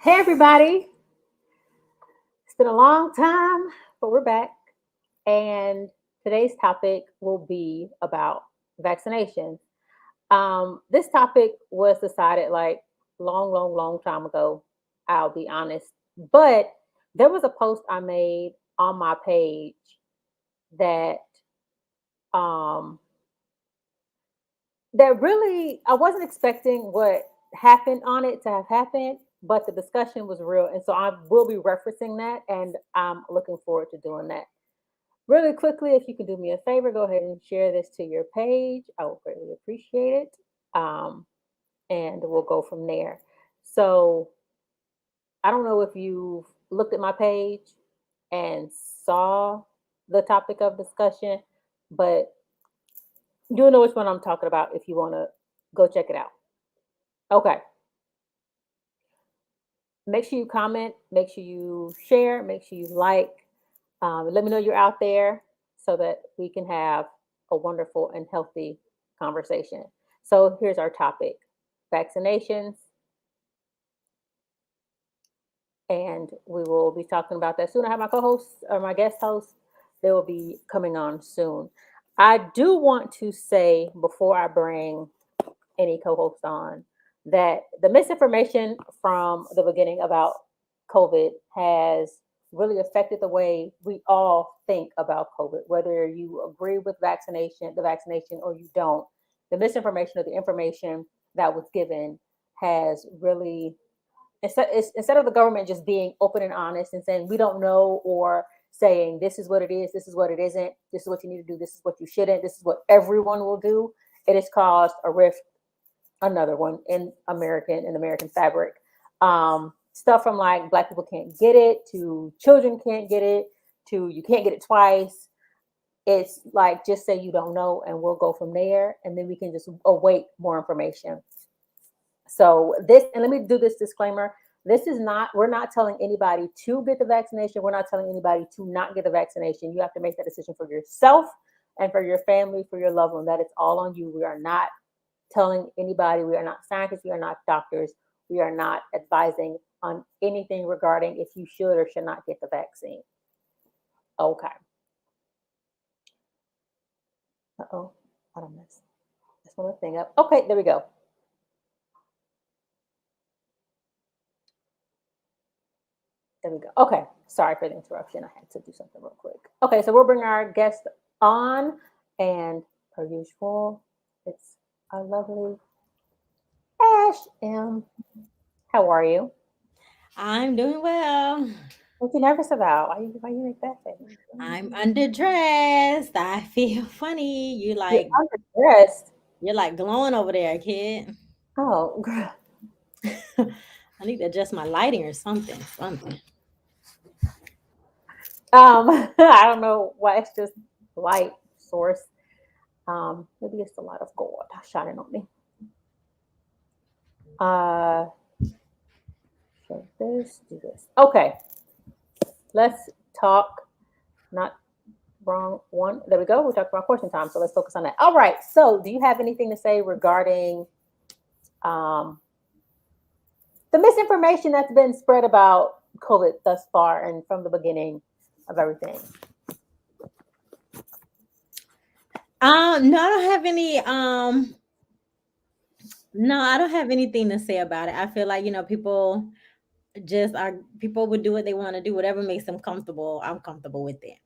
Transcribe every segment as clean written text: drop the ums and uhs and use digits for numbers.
Hey, everybody. It's been a long time, but we're back. And today's topic will be about vaccinations. This topic was decided like long time ago, I'll be honest. But there was a post I made on my page that um, that really I wasn't expecting what happened on it to have happened, but the discussion was real, and so I will be referencing that, and I'm looking forward to doing that. Really quickly, if you can do me a favor, go ahead and share this to your page. I will greatly appreciate it, and we'll go from there. So I don't know if you've looked at my page and saw the topic of discussion, but you'll know which one I'm talking about if you want to go check it out. Okay. Make sure you comment, make sure you share, make sure you like. Let me know you're out there so that we can have a wonderful and healthy conversation. So here's our topic: vaccinations, and we will be talking about that soon. I have my co-hosts or my guest hosts; they will be coming on soon. I do want to say before I bring any co-host on that the misinformation from the beginning about COVID has really affected the way we all think about COVID, whether you agree with the vaccination, or you don't. The misinformation or the information that was given has really instead of the government just being open and honest and saying we don't know, or saying this is what it is, this is what it isn't, this is what you need to do, this is what you shouldn't, this is what everyone will do. It has caused a rift, another one in American fabric. Stuff from like black people can't get it, to children can't get it, to you can't get it twice. It's like just say you don't know, and we'll go from there, and then we can just await more information. So this, and let me do this disclaimer. This is not, we're not telling anybody to get the vaccination. We're not telling anybody to not get the vaccination. You have to make that decision for yourself and for your family, for your loved one. That is all on you. We are not telling anybody. We are not scientists. We are not doctors. We are not advising on anything regarding if you should or should not get the vaccine. Okay. Uh-oh. I don't mess this one thing up. Okay, there we go. There we go. Okay. Sorry for the interruption. I had to do something real quick. Okay, so we'll bring our guest on, and per usual, it's our lovely Ash M. How are you? I'm doing well. What you nervous about? Why you make that face? I'm underdressed. I feel funny. You're underdressed. You're like glowing over there, kid. Oh, girl. I need to adjust my lighting or something. Something. I don't know why it's just light source. Maybe it's a lot of gold shining on me. Uh, show this, do this. Okay, let's talk. Not wrong one. There we go. We talked about question time, so let's focus on that. All right. So, do you have anything to say regarding um, the misinformation that's been spread about COVID thus far and from the beginning of everything? No, I don't have any. No, I don't have anything to say about it. I feel like people would do what they want to do, whatever makes them comfortable. I'm comfortable with it.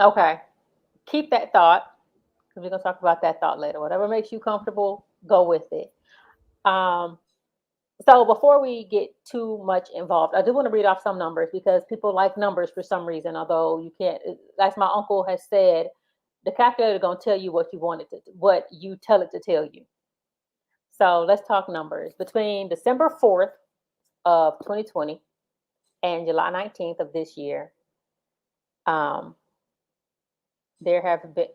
Okay. Keep that thought, because we're gonna talk about that thought later. Whatever makes you comfortable, go with it. Um, so before we get too much involved, I do want to read off some numbers because people like numbers for some reason. Although you can't, as my uncle has said, the calculator gonna tell you what you want it to, what you tell it to tell you. So let's talk numbers. Between December 4th of 2020 and July 19th of this year, um, there have been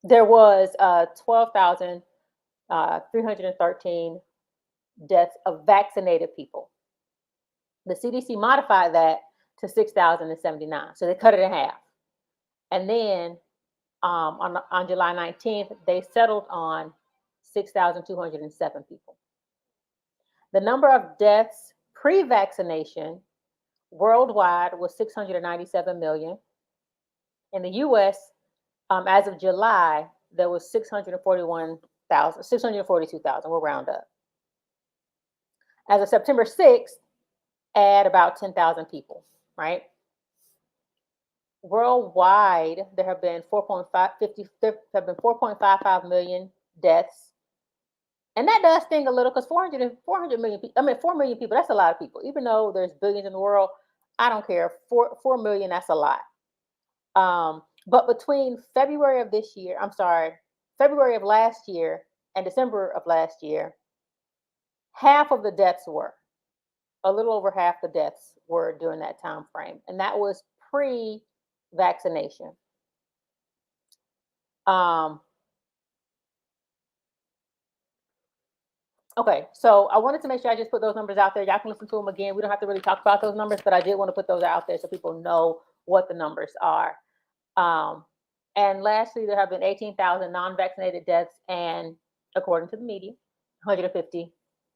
there was 12,313 deaths of vaccinated people. The CDC modified that to 6,079, so they cut it in half. And then on July 19th, they settled on 6,207 people. The number of deaths pre-vaccination worldwide was 697 million. In the U.S., as of July, there was 641,000, 642,000. We'll round up. As of September 6th, add about 10,000 people, right? Worldwide, there have been 4.55 million deaths. And that does sting a little because 400 million people, I mean, 4 million people, that's a lot of people. Even though there's billions in the world, I don't care. 4 million, that's a lot. But between February of this year, I'm sorry, February of last year and December of last year, half of the deaths were, a little over half the deaths were during that time frame. And that was pre-vaccination. Um, okay, so I wanted to make sure I just put those numbers out there. Y'all can listen to them again. We don't have to really talk about those numbers, but I did want to put those out there so people know what the numbers are. Um, and lastly, there have been 18,000 non-vaccinated deaths, and according to the media, 150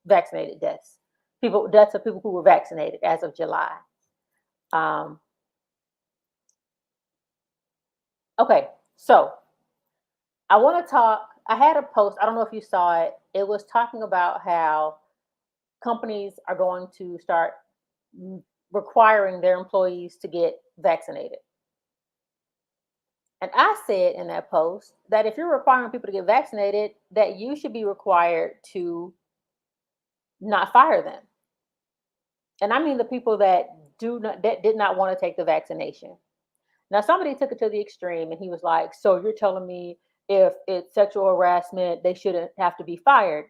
vaccinated deaths. Deaths of people who were vaccinated as of July. Um, okay, so I want to talk. I had a post. I don't know if you saw it. It was talking about how companies are going to start requiring their employees to get vaccinated. And I said in that post that if you're requiring people to get vaccinated, that you should be required to not fire them. And I mean the people that did not want to take the vaccination. Now somebody took it to the extreme and he was like, "So you're telling me if it's sexual harassment, they shouldn't have to be fired?"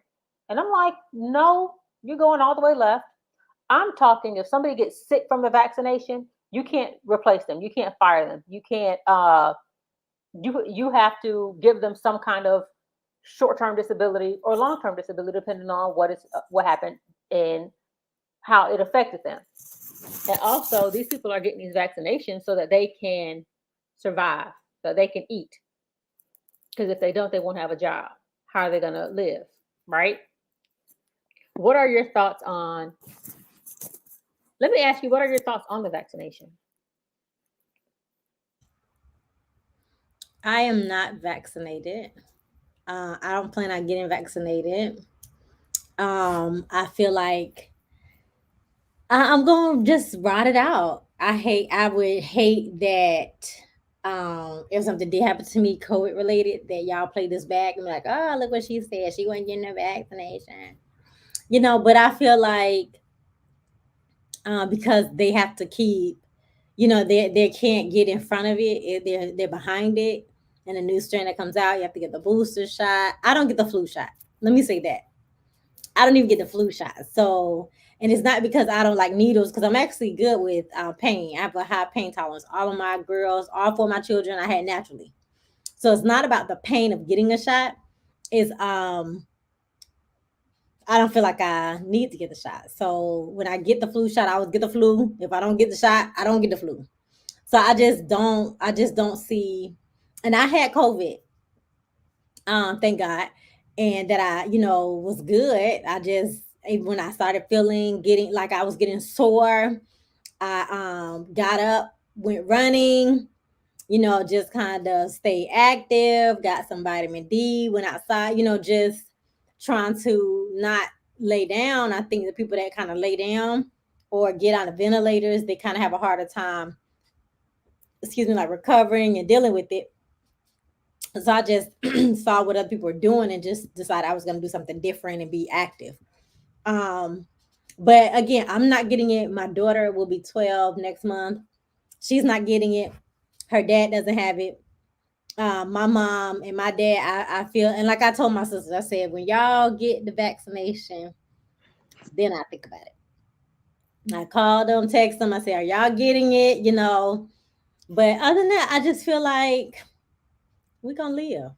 And I'm like, "No, you're going all the way left. I'm talking if somebody gets sick from the vaccination, you can't replace them. You can't fire them. You can't you have to give them some kind of short-term disability or long-term disability depending on what happened and how it affected them. And also these people are getting these vaccinations so that they can survive, so they can eat, because if they don't they won't have a job. How are they going to live, right? What are your thoughts on Let me ask you, what are your thoughts on the vaccination? I am not vaccinated. I don't plan on getting vaccinated. I feel like I'm gonna just ride it out. I would hate that if something did happen to me COVID related, that y'all play this back and be like, oh, look what she said. She wasn't getting a vaccination. But I feel like because they have to keep, they can't get in front of it. They're behind it. And a new strain that comes out, you have to get the booster shot. I don't get the flu shot. Let me say that. I don't even get the flu shot. So, and it's not because I don't like needles, because I'm actually good with pain. I have a high pain tolerance. All of my girls, all four of my children, I had naturally. So it's not about the pain of getting a shot. It's I don't feel like I need to get the shot. So when I get the flu shot, I always get the flu. If I don't get the shot, I don't get the flu. So I just don't see. And I had COVID, thank God, and that I, was good. When I started feeling getting like I was getting sore, I got up, went running, just kind of stay active, got some vitamin D, went outside, just trying to not lay down. I think the people that kind of lay down or get on the ventilators, they kind of have a harder time, like recovering and dealing with it. So I just saw what other people were doing and just decided I was going to do something different and be active. Um, but again, I'm not getting it. My daughter will be 12 next month. She's not getting it. Her dad doesn't have it. My mom and my dad, I feel, and like I told my sisters, I said, when y'all get the vaccination, then I think about it. I called them, text them. I said, are y'all getting it? But other than that, I just feel like we're going to live.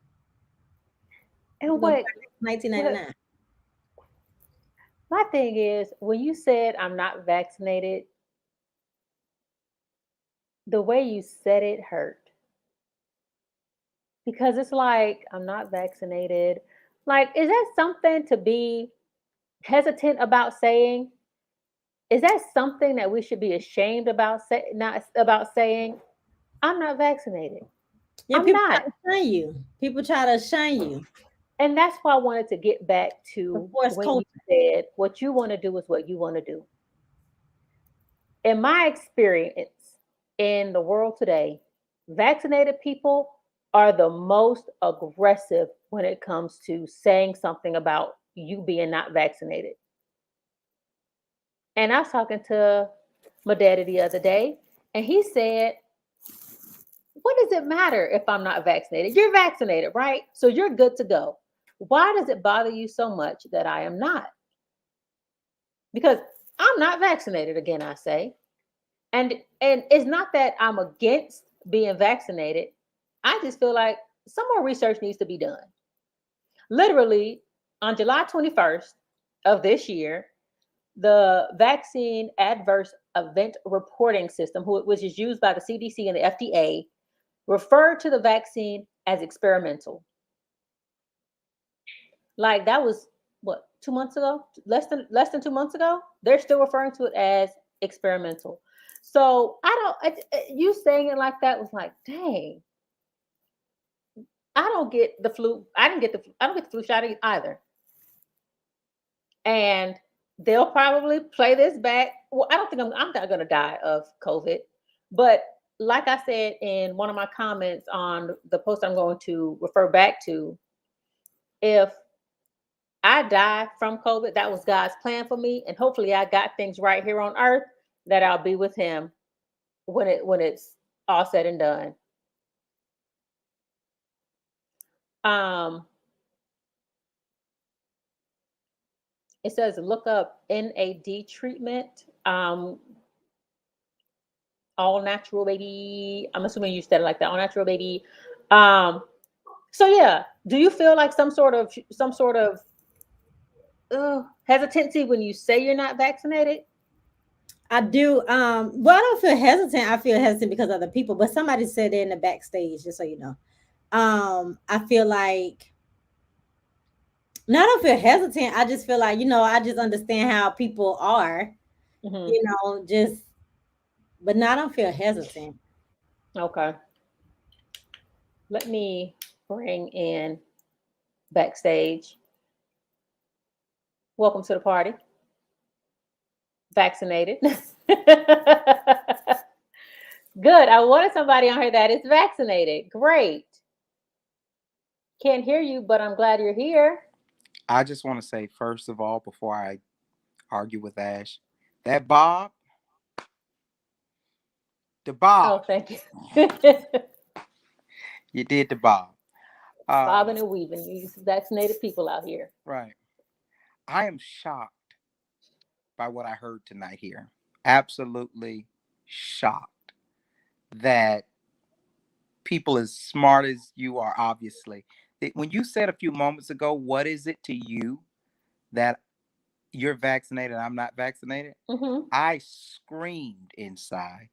We're And going to what be what 1999. my thing is, when you said I'm not vaccinated, the way you said it hurt, because it's like I'm not vaccinated. Like, is that something to be? hesitant about saying, is that something that we should be ashamed about not about saying, I'm not vaccinated. Yeah, I'm people not. try to shame you. People try to shame you. And that's why I wanted to get back The to forced when you culture. said what you want to do is what you want to do. In my experience in the world today, vaccinated people are the most aggressive when it comes to saying something about you being not vaccinated. And I was talking to my daddy the other day, and he said, what does it matter if I'm not vaccinated? You're vaccinated, right? So you're good to go. Why does it bother you so much that I am not? Because I'm not vaccinated, again, I say. And it's not that I'm against being vaccinated. I just feel like some more research needs to be done. Literally, on July 21st of this year, the vaccine adverse event reporting system, which is used by the CDC and the FDA, referred to the vaccine as experimental. Like that was what, 2 months ago, less than 2 months ago. They're still referring to it as experimental. So you saying it like that was like, dang, I don't get the flu. I don't get the flu shot either. And they'll probably play this back. Well, I don't think I'm not going to die of COVID, but like I said in one of my comments on the post I'm going to refer back to, if I die from COVID, that was God's plan for me, and hopefully I got things right here on earth that I'll be with Him when it's all said and done. Um, it says look up NAD treatment. All natural baby. I'm assuming you said it like that. All natural baby. Um, so yeah, do you feel like some sort of hesitancy when you say you're not vaccinated? I do. Well, I don't feel hesitant. I feel hesitant because of the people. But somebody said it in the backstage, just so you know. I feel like no, I don't feel hesitant. I just feel like, I just understand how people are, Hmm. just but no, I don't feel hesitant. Okay, let me bring in backstage. Welcome to the party. Vaccinated. Good. I wanted somebody on here that is vaccinated. Great. Can't hear you, but I'm glad you're here. I just want to say, first of all, before I argue with Ash, that Bob, the Oh, Bob, thank you. you did the Bob. Um, Bobbing and weaving. These vaccinated people out here. right. I am shocked by what I heard tonight here. Absolutely shocked that people as smart as you are, obviously, when you said a few moments ago, what is it to you that you're vaccinated, I'm not vaccinated? Hmm. I screamed inside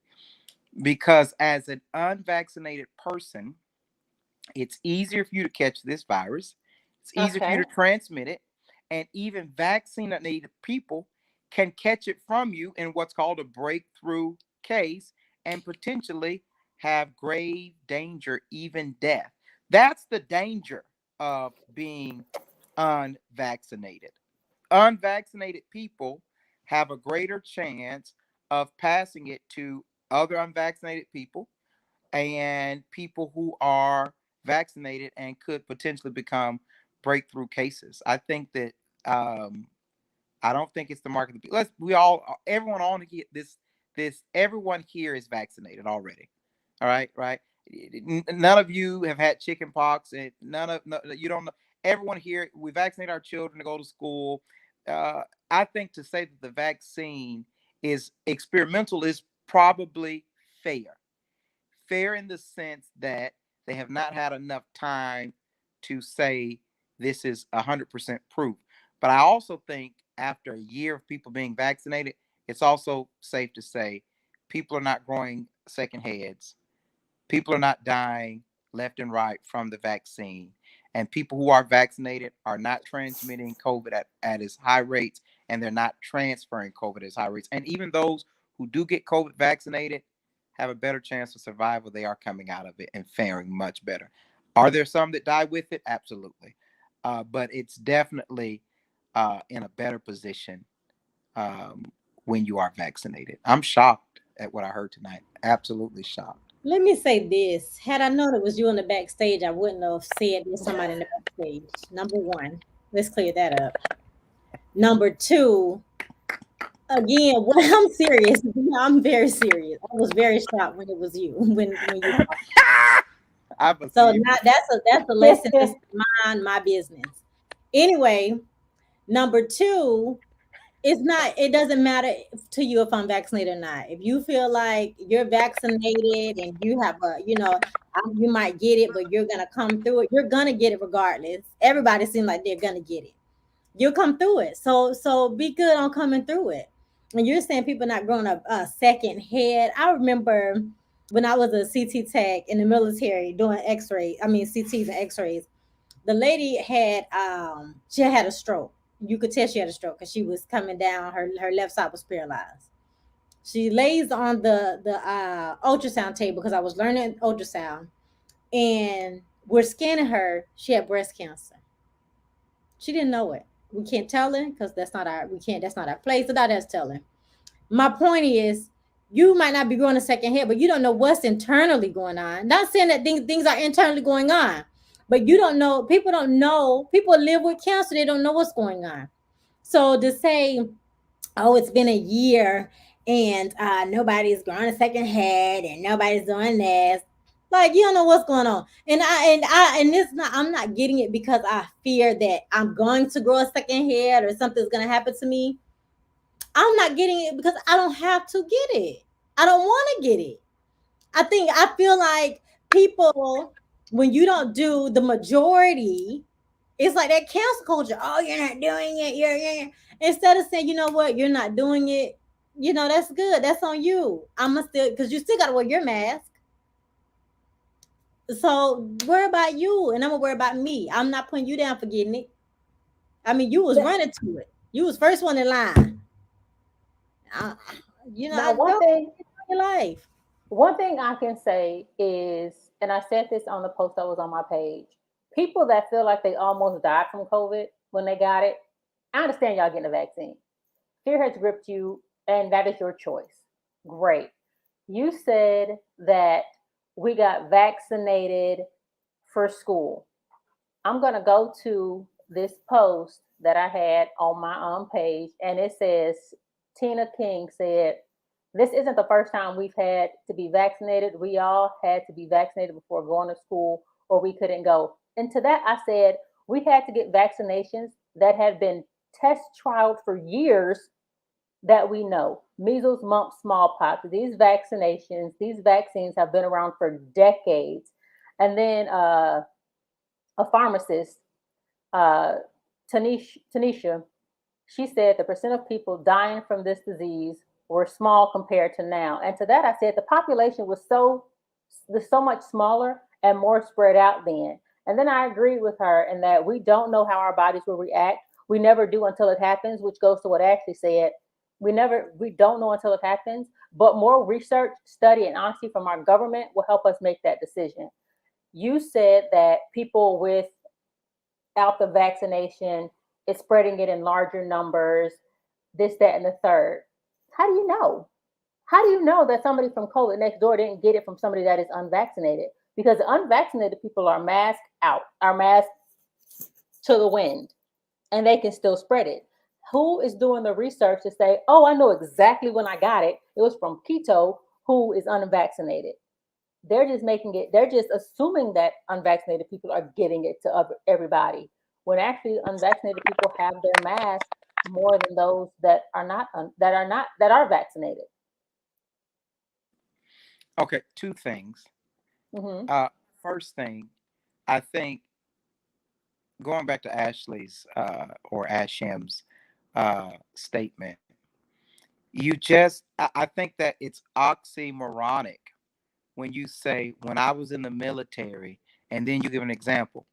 because as an unvaccinated person, it's easier for you to catch this virus. It's easier for you Okay. to transmit it. And even vaccinated people can catch it from you in what's called a breakthrough case and potentially have grave danger, even death. That's the danger of being unvaccinated. Unvaccinated people have a greater chance of passing it to other unvaccinated people and people who are vaccinated and could potentially become breakthrough cases. I think that I don't think it's the mark of the people. Everyone on here, everyone here is vaccinated already. All right, right. None of you have had chicken pox, and you don't know. Everyone here, we vaccinate our children to go to school. Uh, I think to say that the vaccine is experimental is probably fair. Fair in the sense that they have not had enough time to say this is 100% proof. But I also think after a year of people being vaccinated, it's also safe to say people are not growing second heads. People are not dying left and right from the vaccine. And people who are vaccinated are not transmitting COVID at as high rates, and they're not transferring COVID at as high rates. And even those who do get COVID vaccinated have a better chance of survival. They are coming out of it and faring much better. Are there some that die with it? Absolutely. But it's definitely in a better position um, when you are vaccinated. I'm shocked at what I heard tonight. Absolutely shocked. Let me say this. Had I known it was you on the backstage, I wouldn't have said there's somebody in the backstage. Number one, let's clear that up. Number two, again, what I'm serious. I'm very serious. I was very shocked when it was you. When you I so believe now it. that's a lesson. Just mind my business. Anyway, number two, it's not. It doesn't matter to you if I'm vaccinated or not. If you feel like you're vaccinated and you have a, you might get it, but you're gonna come through it. You're gonna get it regardless. Everybody seems like they're gonna get it. You'll come through it. So be good on coming through it. And you're saying people not growing a second head. I remember when I was a CT tech in the military doing X-ray. I mean CTs and X-rays. The lady she had a stroke. You could tell she had a stroke because she was coming down. Her left side was paralyzed. She lays on the ultrasound table because I was learning ultrasound, and we're scanning her. She had breast cancer. She didn't know it. We can't tell her because that's not our place. The doctor has to tell her. My point is, you might not be growing a second head, but you don't know what's internally going on. Not saying that things are internally going on, but you don't know. People don't know. People live with cancer. They don't know what's going on. So to say, oh, it's been a year and nobody's growing a second head and nobody's doing this. Like, you don't know what's going on. And this not I'm not getting it because I fear that I'm going to grow a second head or something's gonna happen to me. I'm not getting it because I don't have to get it. I don't want to get it. I feel like people, when you don't do the majority, it's like that cancel culture. Oh, you're not doing it. You're instead of saying, you know what, you're not doing it. That's good. That's on you. I'm gonna still because you still gotta wear your mask. So worry about you, and I'm gonna worry about me. I'm not putting you down for getting it. I mean, you was Yeah. running to it. You was first one in line. I, Now, I don't your life. one thing I can say is, and I said this on the post that was on my page, people that feel like they almost died from COVID when they got it, I understand y'all getting a vaccine. Fear has gripped you, and that is your choice. Great. You said that we got vaccinated for school. I'm going to go to this post that I had on my own page, and it says Tina King said, "This isn't the first time we've had to be vaccinated. We all had to be vaccinated before going to school, or we couldn't go." And to that, I said, we had to get vaccinations that had been test trialed for years that we know measles, mumps, smallpox. These vaccinations, these vaccines have been around for decades. And then a pharmacist, uh, Tanisha, she said the percent of people dying from this disease were small compared to now. And to that, I said the population was so much smaller and more spread out then. And then I agreed with her in that we don't know how our bodies will react. We never do until it happens, which goes to what Ashley said. We don't know until it happens. But more research, study, and honesty from our government will help us make that decision. You said that people without the vaccination is spreading it in larger numbers, this, that, and the third. How do you know? How do you know that somebody from COVID next door didn't get it from somebody that is unvaccinated? Because unvaccinated people are masked out, are masked to the wind, and they can still spread it. Who is doing the research to say, oh, I know exactly when I got it? It was from Keto, who is unvaccinated. They're just assuming that unvaccinated people are getting it to everybody, when actually unvaccinated people have their mask more than those that are vaccinated. Okay, two things. Hmm. Uh, First thing, I think going back to Ashley's or Ashim's statement, I think that it's oxymoronic when you say, when I was in the military, and then you give an example.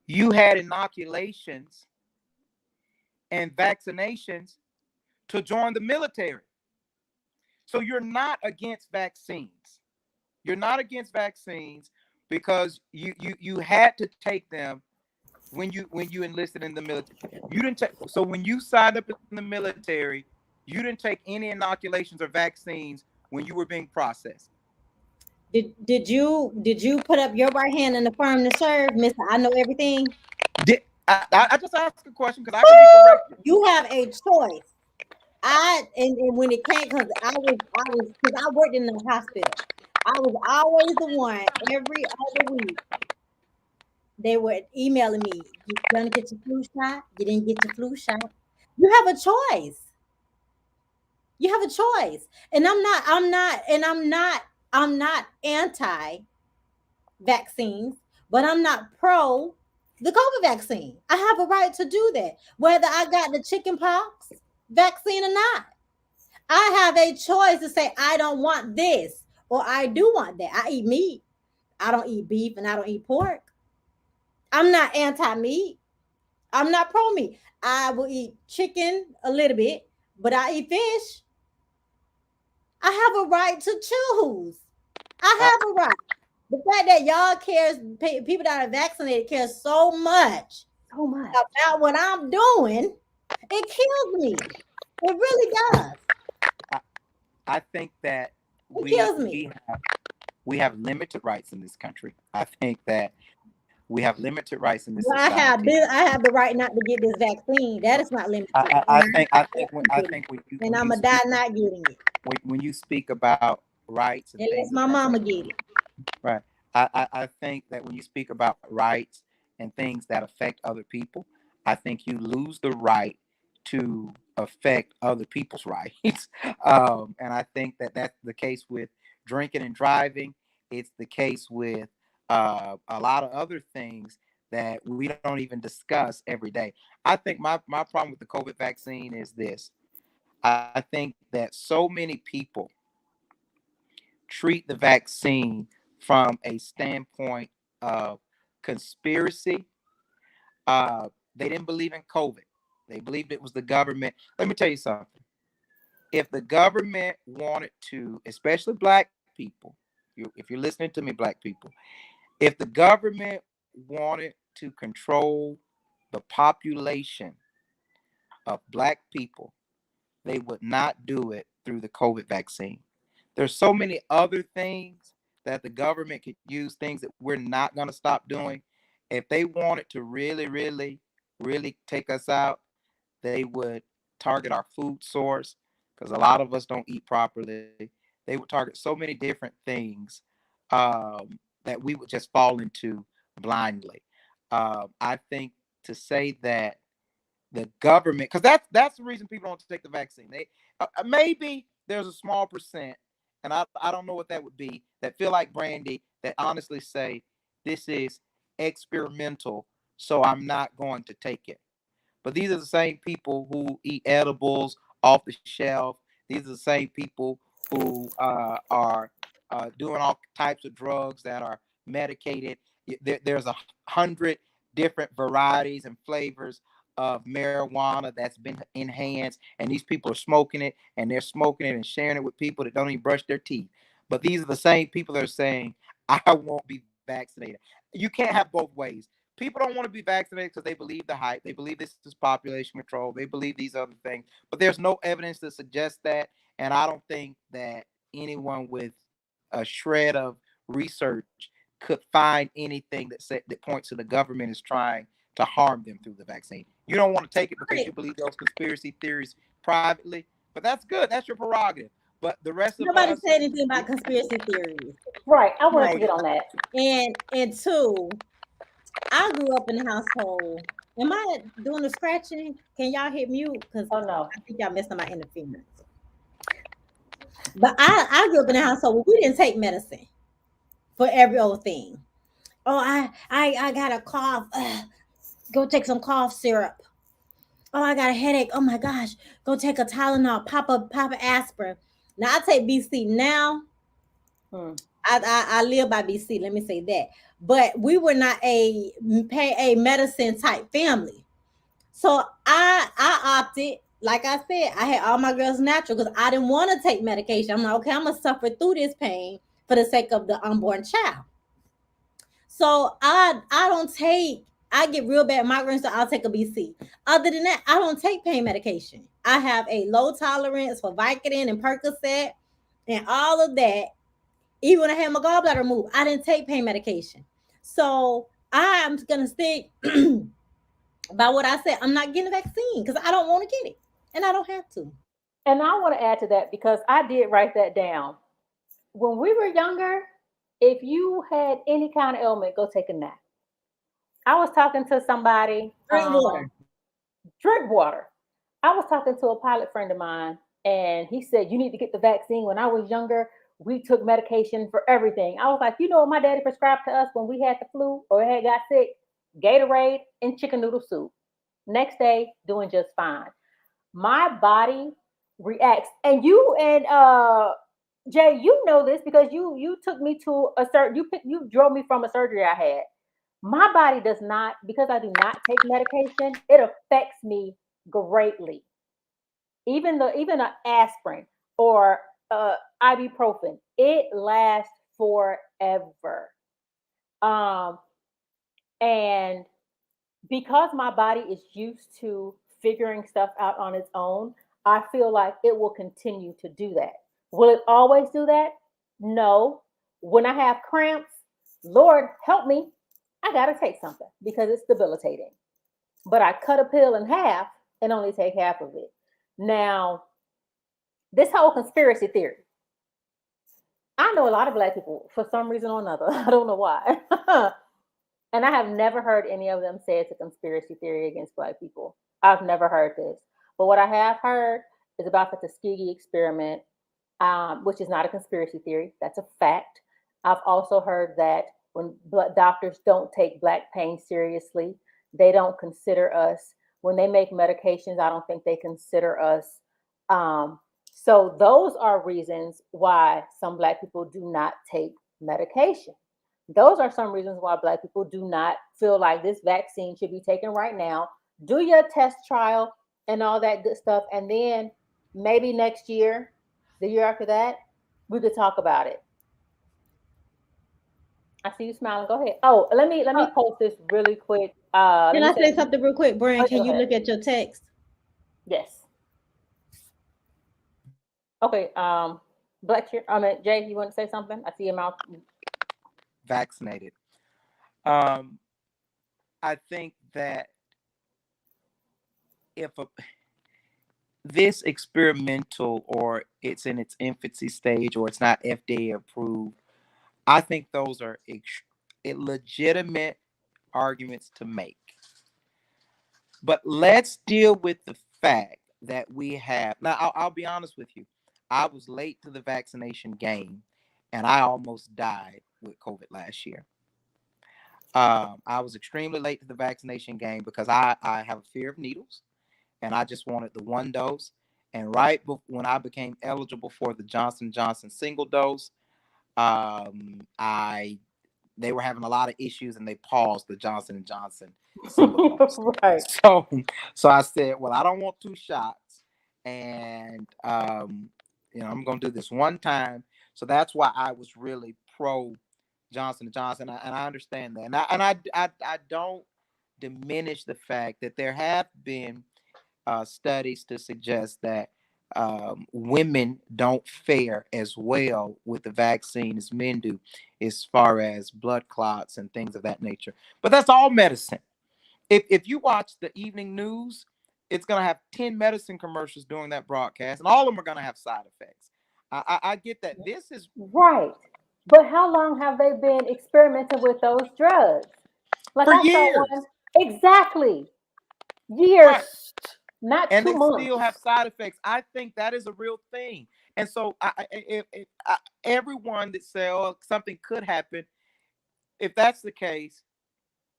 you had inoculations and vaccinations to join the military. So you're not against vaccines. You're not against vaccines because you had to take them when you enlisted in the military. You didn't take, so when you signed up in the military, you didn't take any inoculations or vaccines when you were being processed. Did you put up your right hand in the firm to serve, Mister? I know everything. Did I just asked a question because I could be corrected. You have a choice. And when it came, because because I worked in the hospital. I was always the one every other week. They were emailing me, you gonna get your flu shot? You didn't get your flu shot. You have a choice. You have a choice. And I'm not anti vaccines, but I'm not pro the COVID vaccine. I have a right to do that, whether I got the chicken pox vaccine or not. I have a choice to say I don't want this or I do want that. I eat meat. I don't eat beef and I don't eat pork. I'm not anti meat. I'm not pro meat. I will eat chicken a little bit, but I eat fish. I have a right to choose. I, I have a right. The fact that y'all cares, people that are vaccinated care so much So much. about what I'm doing, it kills me. It really does. I, I think that It we kills me. we have we have limited rights in this country. I think that we have limited rights in this Well, society. I have the right not to get this vaccine. That is not limited. I think And I'm gonna die not getting it when you speak about rights and unless things of my that mama nature, get it. right? I think that when you speak about rights and things that affect other people, I think you lose the right to affect other people's rights. And I think that that's the case with drinking and driving. It's the case with a lot of other things that we don't even discuss every day. I think my problem with the COVID vaccine is this. I think that so many people treat the vaccine from a standpoint of conspiracy. They didn't believe in COVID. They believed it was the government. Let me tell you something. If the government wanted to, especially black people, if you're listening to me, black people, if the government wanted to control the population of black people, they would not do it through the COVID vaccine. There's so many other things that the government could use, things that we're not going to stop doing. If they wanted to really, really, really take us out, they would target our food source because a lot of us don't eat properly. They would target so many different things that we would just fall into blindly. I think to say that the government, because that's the reason people don't take the vaccine. They maybe there's a small percent, and I don't know what that would be, that feel like Brandy, that honestly say this is experimental, so I'm not going to take it. But these are the same people who eat edibles off the shelf. These are the same people who are doing all types of drugs that are medicated. There's 100 different varieties and flavors of marijuana that's been enhanced, and these people are smoking it, and they're smoking it and sharing it with people that don't even brush their teeth. But these are the same people that are saying, I won't be vaccinated. You can't have both ways. People don't want to be vaccinated because they believe the hype. They believe this is population control. They believe these other things. But there's no evidence to suggest that. And I don't think that anyone with a shred of research could find anything that points to the government is trying to harm them through the vaccine. You don't want to take it because you Right. believe those conspiracy theories privately, but that's good. That's your prerogative. But the rest of Nobody us, said anything about conspiracy theories. Right. I wanted oh to Right. get yeah, on that. And two, I grew up in a household. Am I doing the scratching? Can y'all hit mute? Because Oh no. I think y'all messed up my interference. But I grew up in a household where we didn't take medicine for every old thing. Oh, I got a cough. Ugh, go take some cough syrup. Oh, I got a headache. Oh my gosh, go take a Tylenol. Pop a aspirin. Now I take BC now. Hmm. I live by BC. Let me say that. But we were not a medicine type family. So I opted, like I said, I had all my girls natural because I didn't want to take medication. I'm like, okay, I'm gonna suffer through this pain for the sake of the unborn child. So I don't take, I get real bad migraines, so I'll take a BC. Other than that, I don't take pain medication. I have a low tolerance for Vicodin and Percocet and all of that. Even when I had my gallbladder removed, I didn't take pain medication. So I'm gonna stick by what I said. I'm not getting a vaccine because I don't want to get it, and I don't have to. And I want to add to that because I did write that down. When we were younger, if you had any kind of ailment, go take a nap. I was talking to somebody, Drink water. drink water. I was talking to a pilot friend of mine, and he said, "You need to get the vaccine." When I was younger, we took medication for everything. I was like, "You know what my daddy prescribed to us when we had the flu or had got sick? Gatorade and chicken noodle soup." Next day, doing just fine. My body reacts, and you and Jay, you know this because you took me to a certain you drove me from a surgery I had. My body does not, because I do not take medication, it affects me greatly. Even an aspirin or ibuprofen, it lasts forever. Um, and because my body is used to figuring stuff out on its own, I feel like it will continue to do that. Will it always do that? No. When I have cramps, Lord help me, I got to take something because it's debilitating. But I cut a pill in half and only take half of it. Now, this whole conspiracy theory, I know a lot of black people for some reason or another. I don't know why. And I have never heard any of them say it's a conspiracy theory against black people. I've never heard this. But what I have heard is about the Tuskegee experiment, which is not a conspiracy theory. That's a fact. I've also heard that when doctors don't take black pain seriously, they don't consider us. When they make medications, I don't think they consider us. Um, so those are reasons why some black people do not take medication. Those are some reasons why black people do not feel like this vaccine should be taken right now. Do your test trial and all that good stuff. And then maybe next year, the year after that, we could talk about it. I see you smiling. Go ahead. Oh, let me Uh, post this really quick. can Let me I say. say something real quick, Brian? Oh, Can go you ahead. look at your text? Yes. Okay. Black. I mean, Jay, you want to say something? I see your mouth. Vaccinated. Um, I think that if this experimental or it's in its infancy stage or it's not FDA approved, I think those are legitimate arguments to make. But let's deal with the fact that we have now. I'll be honest with you. I was late to the vaccination game, and I almost died with COVID last year. I was extremely late to the vaccination game because I have a fear of needles, and I just wanted the one dose. And when I became eligible for the Johnson single dose, I they were having a lot of issues and they paused the Johnson single dose. Right. So so I said, well, I don't want two shots, and I'm gonna do this one time. So that's why I was really pro Johnson, and I understand that, and I don't diminish the fact that there have been studies to suggest that women don't fare as well with the vaccine as men do, as far as blood clots and things of that nature. But that's all medicine. If you watch the evening news, it's going to have 10 medicine commercials during that broadcast, and all of them are going to have side effects. I get that. This is Right. But how long have they been experimenting with those drugs? Like for I saw one years. exactly Right. years, not And two they still months. have side effects. I think that is a real thing. And so, everyone that says, oh, something could happen, if that's the case,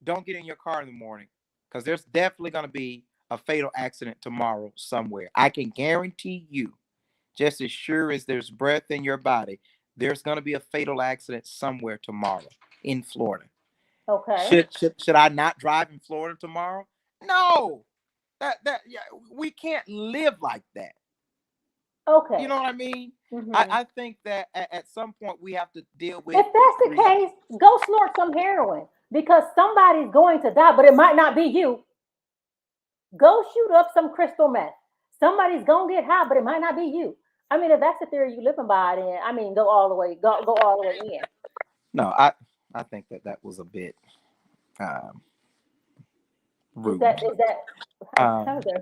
don't get in your car in the morning because there's definitely going to be a fatal accident tomorrow somewhere. I can guarantee you, just as sure as there's breath in your body, there's going to be a fatal accident somewhere tomorrow in Florida. Okay. Should I not drive in Florida tomorrow? No. Yeah, we can't live like that. Okay. You know what I mean? Hmm. I think that at some point we have to deal with If that's the case, go snort some heroin because somebody's going to die, but it might not be you. Go shoot up some crystal meth. Somebody's gonna get high, but it might not be you. I mean, if that's the theory you living by, then I mean, go all the way, go all the way in. no, I think that was a bit um, Is rude. that how Um, there?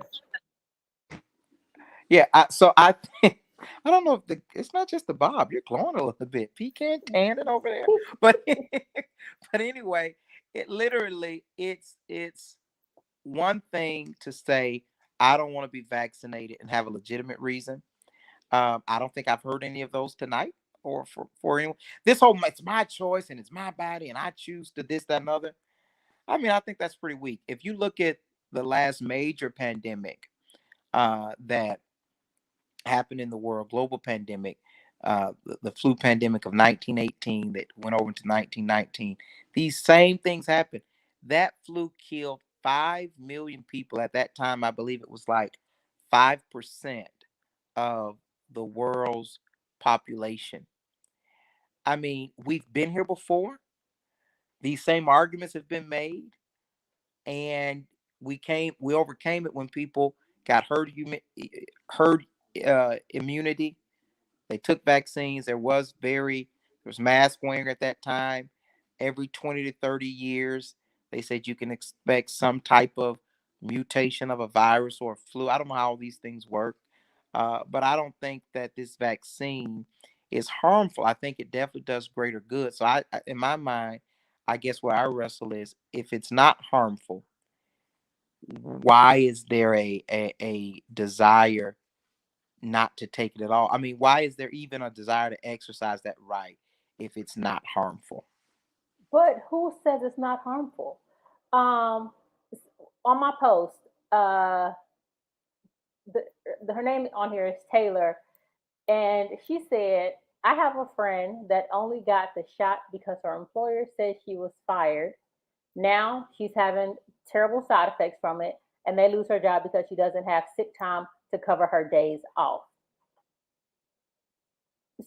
yeah, so I think I don't know if it's not just the Bob. You're glowing a little bit, pecan tanning over there. But but anyway, it literally it's one thing to say I don't want to be vaccinated and have a legitimate reason. I don't think I've heard any of those tonight or for anyone. This whole it's my choice and it's my body and I choose to this, that, and other. I mean, I think that's pretty weak. If you look at the last major pandemic that happened in the world, global pandemic, the flu pandemic of 1918 that went over into 1919, these same things happened. That flu killed 5 million people. At that time, I believe it was like 5% of the world's population. I mean, we've been here before. These same arguments have been made, and we overcame it when people got herd immunity. They took vaccines. There was mask wearing at that time. Every 20 to 30 years, they said you can expect some type of mutation of a virus or a flu. I don't know how all these things work, but I don't think that this vaccine is harmful. I think it definitely does greater good. So in my mind, I guess where I wrestle is if it's not harmful, why is there a desire not to take it at all? I mean, why is there even a desire to exercise that right if it's not harmful? But who says it's not harmful? Um, on my post, uh, her name on here is Taylor, and she said, "I have a friend that only got the shot because her employer said she was fired. Now she's having terrible side effects from it, and they lose her job because she doesn't have sick time to cover her days off."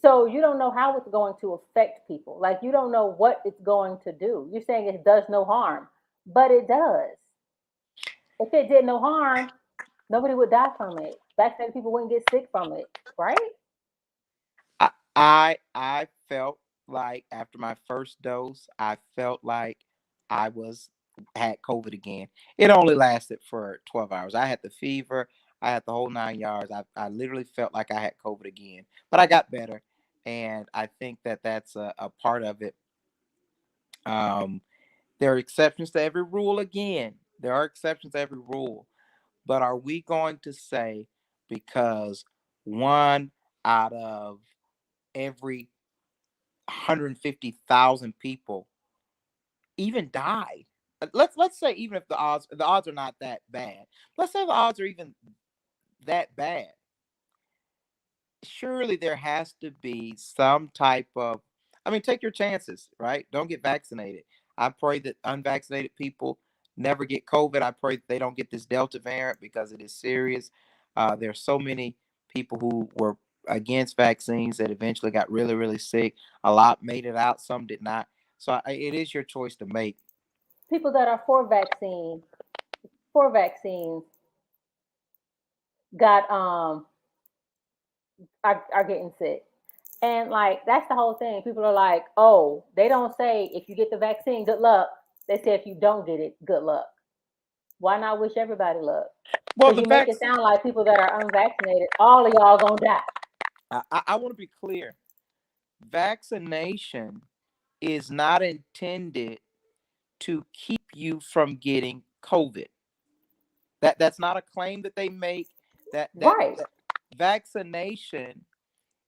So you don't know how it's going to affect people. Like you don't know what it's going to do. You're saying it does no harm, but it does. If it did no harm, nobody would die from it. Vaccinated people wouldn't get sick from it, right? I felt like after my first dose, I felt like I was had COVID again. It only lasted for 12 hours. I had the fever, I had the whole 9 yards. I literally felt like I had COVID again, but I got better, and I think that that's a part of it. Um, there are exceptions to every rule. Again, there are exceptions to every rule, but are we going to say because one out of every 150,000 people even died. Let's say even if the odds are not that bad. Let's say the odds are even that bad. Surely there has to be some type of I mean, take your chances, right? Don't get vaccinated. I pray that unvaccinated people never get COVID. I pray that they don't get this Delta variant because it is serious. There's so many people who were against vaccines that eventually got really, really sick. A lot made it out, some did not. So it is your choice to make. People that are for vaccines got are getting sick. And like that's the whole thing. People are like, "Oh, they don't say if you get the vaccine, good luck." They say if you don't get it, good luck. Why not wish everybody luck? Well, Because the you make it vaccine, sound like people that are unvaccinated, all of y'all gonna die. I want to be clear. Vaccination is not intended to keep you from getting COVID. That's not a claim that they make. Right. That vaccination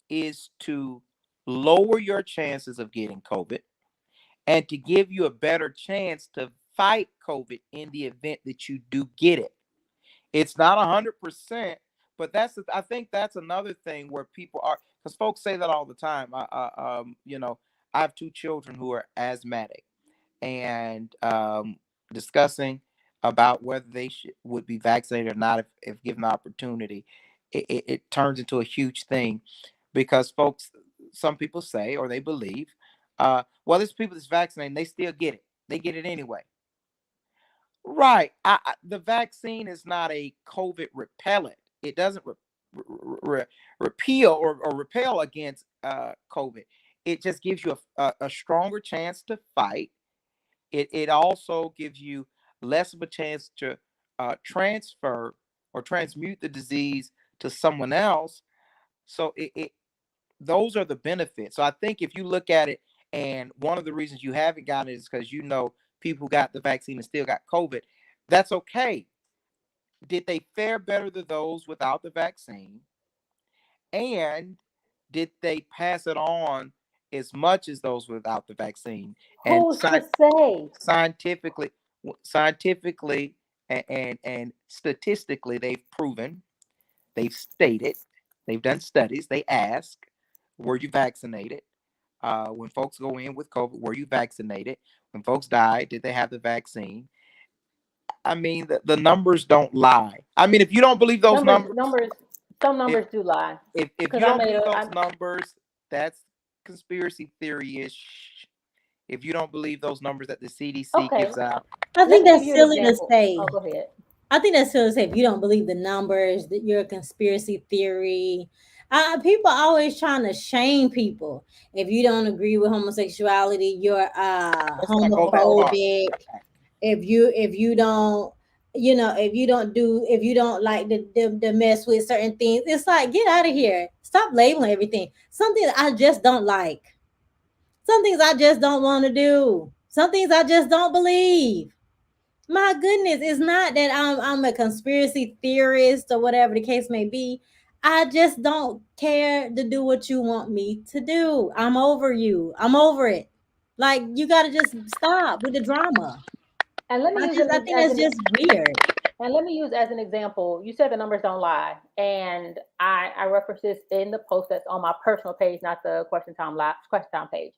is to lower your chances of getting COVID and to give you a better chance to fight COVID in the event that you do get it. It's not 100%, but I think that's another thing where people are. because folks say that all the time. I have two children who are asthmatic, and discussing about whether they would be vaccinated or not if given the opportunity, it turns into a huge thing because folks, some people say or they believe, well, there's people that's vaccinated and they still get it. They get it anyway. Right. The vaccine is not a COVID repellent. It doesn't re- repeal or repel against COVID. It just gives you a stronger chance to fight. It also gives you less of a chance to transfer or transmute the disease to someone else. So those are the benefits. So I think if you look at it, and one of the reasons you haven't gotten it is because people who got the vaccine and still got COVID. That's okay. Did they fare better than those without the vaccine? And did they pass it on as much as those without the vaccine? And Who's to say? scientifically, scientifically, and statistically, they've stated, they've done studies. They ask, were you vaccinated? When folks go in with COVID, were you vaccinated? When folks die, did they have the vaccine? I mean, the numbers don't lie. I mean, if you don't believe those numbers, Some if numbers do lie. if Because you I don't made believe a, those I, numbers, that's conspiracy theory ish. If you don't believe those numbers that the CDC okay. gives out, I Let think me give that's you an silly to example. say. Oh, go ahead. I think that's silly to say if you don't believe the numbers, that you're a conspiracy theory. People always trying to shame people. If you don't agree with homosexuality, you're let's not go that far. homophobic. If you don't, if you don't like the mess with certain things, it's like, get out of here. Stop labeling everything. Some things I just don't like. Some things I just don't want to do. Some things I just don't believe. My goodness, it's not that I'm a conspiracy theorist or whatever the case may be. I just don't care to do what you want me to do. I'm over you. I'm over it. Like, you gotta just stop with the drama. And let me use I think that's just weird. and let me use as an example. You said the numbers don't lie, and I reference this in the post that's on my personal page, not the question time page.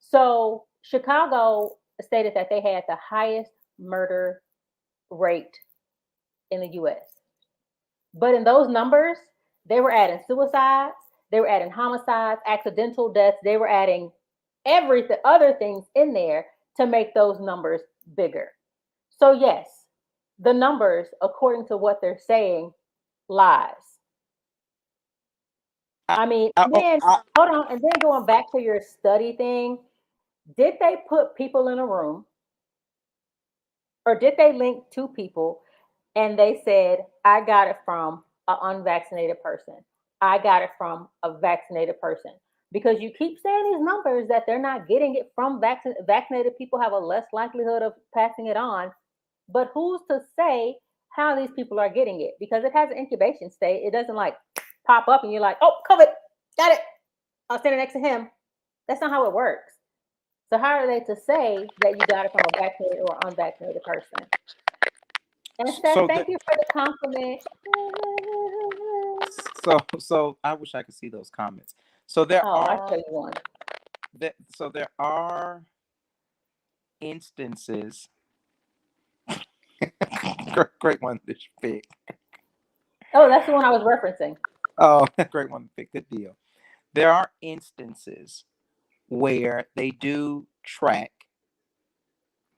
So Chicago stated that they had the highest murder rate in the U.S. But in those numbers, they were adding suicides, they were adding homicides, accidental deaths, they were adding everything, other things in there to make those numbers bigger. So yes, the numbers, according to what they're saying, lies. I, I mean, I, oh, then I, hold on, and then going back to your study thing, did they put people in a room or did they link two people and they said, I got it from an unvaccinated person. I got it from a vaccinated person. Because you keep saying these numbers that they're not getting it from vaccinated people have a less likelihood of passing it on. But who's to say how these people are getting it? Because it has an incubation state. It doesn't like pop up and you're like, oh, COVID, got it. I'll stand next to him. That's not how it works. So how are they to say that you got it from a vaccinated or unvaccinated person? And Steph, so thank you for the compliment. so I wish I could see those comments. So there Oh, I'll show are you one. there are instances. Great one to pick. Oh, that's the one I was referencing. Oh, great one to pick. Good deal. There are instances where they do track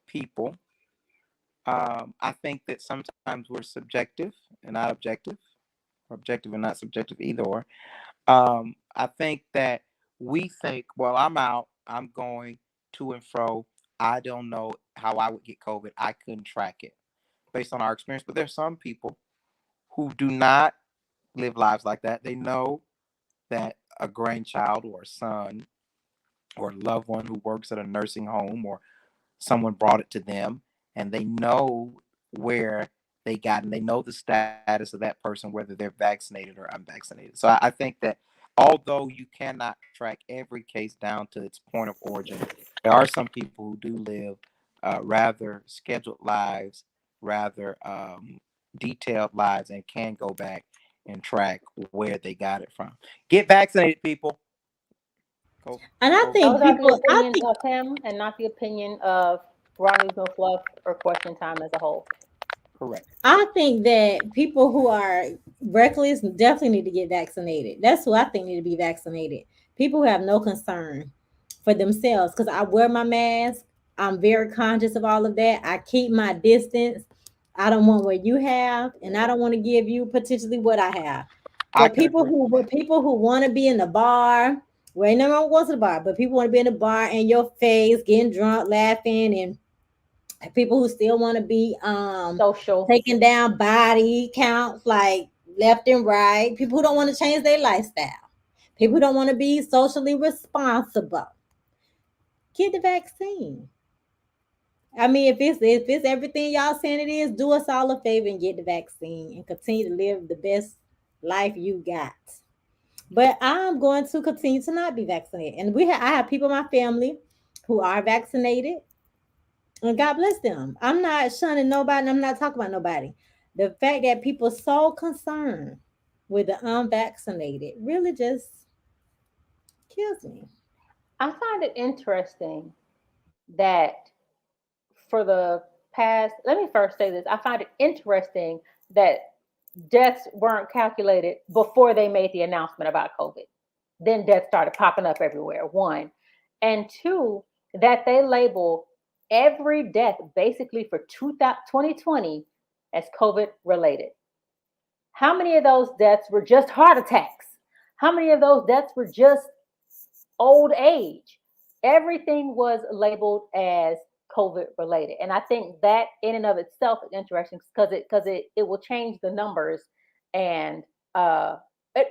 people. I think that sometimes we're subjective and not objective, or objective and not subjective either. Or I think that we think, well, I'm out, I'm going to and fro. I don't know how I would get COVID. I couldn't track it based on our experience. But there's some people who do not live lives like that. They know that a grandchild or a son or a loved one who works at a nursing home or someone brought it to them, and they know where they got and they know the status of that person, whether they're vaccinated or unvaccinated. So I think that although you cannot track every case down to its point of origin, there are some people who do live rather scheduled lives, rather detailed lives, and can go back and track where they got it from. Get vaccinated, people. Go, And I go get think Those are the people, vaccinated. I opinions think of him and not the opinion of Raw News No Fluff or Question Time as a whole. Correct. I think that people who are reckless definitely need to get vaccinated. That's who I think need to be vaccinated. People who have no concern for themselves. Because I wear my mask. I'm very conscious of all of that. I keep my distance. I don't want what you have, and I don't want to give you potentially what I have. I So can agree with that. people who want to be in the bar, well, ain't nothing wrong with going to the bar, but people want to be in the bar in your face, getting drunk, laughing, and people who still want to be Social. taking down body counts like left and right, people who don't want to change their lifestyle, people who don't want to be socially responsible, get the vaccine. I mean, if it's everything y'all saying it is, do us all a favor and get the vaccine and continue to live the best life you got. But I'm going to continue to not be vaccinated, and I have people in my family who are vaccinated. And God bless them. I'm not shunning nobody, and I'm not talking about nobody. The fact that people so concerned with the unvaccinated really just kills me. I find it interesting that for the past, let me first say this. I find it interesting that deaths weren't calculated before they made the announcement about COVID. Then deaths started popping up everywhere. One. And two, that they label every death basically for 2020 as COVID related. How many of those deaths were just heart attacks? How many of those deaths were just old age? Everything was labeled as COVID related. And I think that in and of itself is interesting because it will change the numbers and uh it,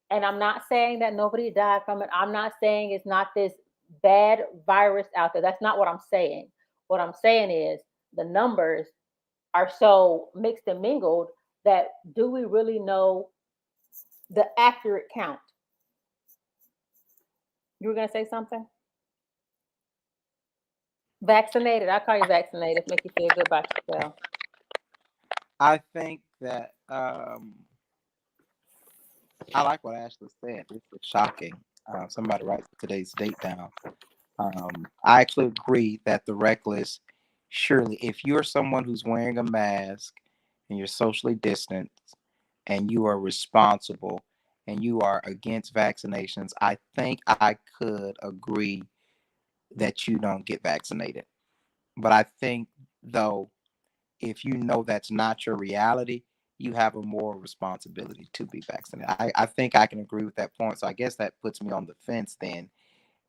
and I'm not saying that nobody died from it. I'm not saying it's not this bad virus out there. That's not what I'm saying. What I'm saying is the numbers are so mixed and mingled that do we really know the accurate count? You were gonna say something? Vaccinated. I call you vaccinated. Make you feel good about yourself. I think that I like what Ashley said. This is shocking. Somebody write today's date down. I actually agree that the reckless, surely, if you're someone who's wearing a mask and you're socially distanced and you are responsible and you are against vaccinations, I think I could agree that you don't get vaccinated. But I think, though, if you know that's not your reality, you have a moral responsibility to be vaccinated. I think I can agree with that point. So I guess that puts me on the fence then,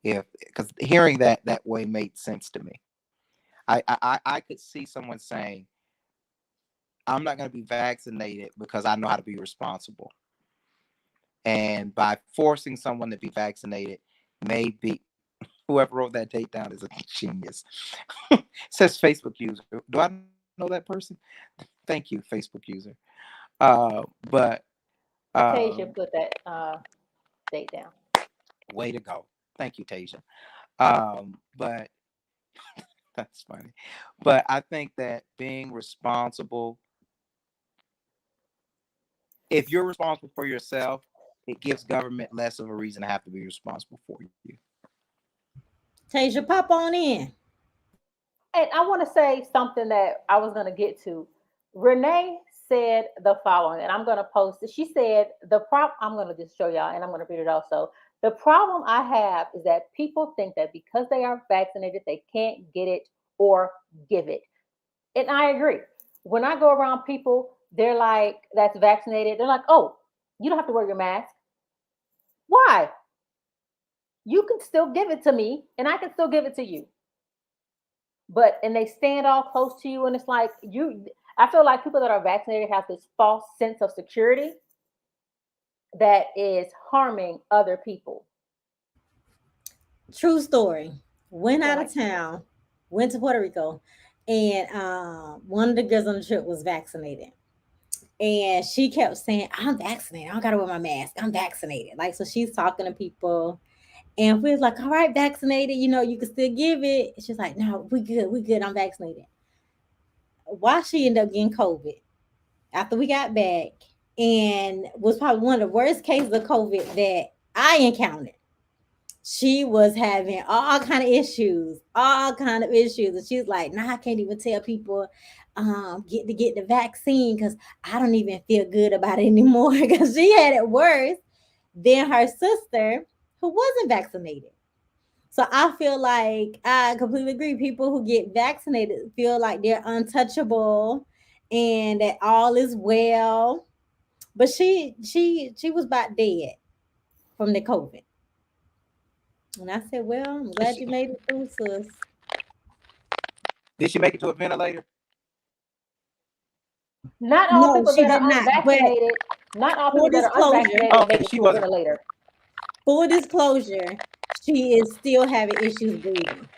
if because hearing that way made sense to me. I could see someone saying, I'm not going to be vaccinated because I know how to be responsible. And by forcing someone to be vaccinated, maybe whoever wrote that date down is a genius. Says Facebook user. Do I know that person? Thank you, Facebook user. But Tasia put that date down. way to go. Thank you, Tasia. But that's funny. But I think that being responsible, if you're responsible for yourself, it gives government less of a reason to have to be responsible for you. Tasia, pop on in. And I want to say something that I was going to get to. Renee said the following, and I'm going to post it. She said, I'm going to just show y'all, and I'm going to read it also. The problem I have is that people think that because they are vaccinated, they can't get it or give it. And I agree. When I go around people, they're like, that's vaccinated. They're like, oh, you don't have to wear your mask. Why? You can still give it to me, and I can still give it to you. But and they stand all close to you, and it's like you. I feel like people that are vaccinated have this false sense of security that is harming other people. True story. Went Go out ahead. of town, went to Puerto Rico, and one of the girls on the trip was vaccinated. And she kept saying, I'm vaccinated. I don't gotta wear my mask. I'm vaccinated. Like, so she's talking to people. And we was like, all right, vaccinated, you can still give it. She's like, no, we good, I'm vaccinated. Why she ended up getting COVID after we got back? and was probably one of the worst cases of COVID that I encountered. She was having all kind of issues, and she's like, "Nah, I can't even tell people get the vaccine because I don't even feel good about it anymore." Because she had it worse than her sister who wasn't vaccinated. So I feel like I completely agree. People who get vaccinated feel like they're untouchable and that all is well. But she was about dead from the COVID. And I said, "Well, I'm glad you made it through, sis." Did she make it to a ventilator? Not all No, people she that did are not. But unvaccinated, not all full people that are disclosure, unvaccinated make Okay, it she to a wasn't. ventilator. full disclosure, she is still having issues breathing.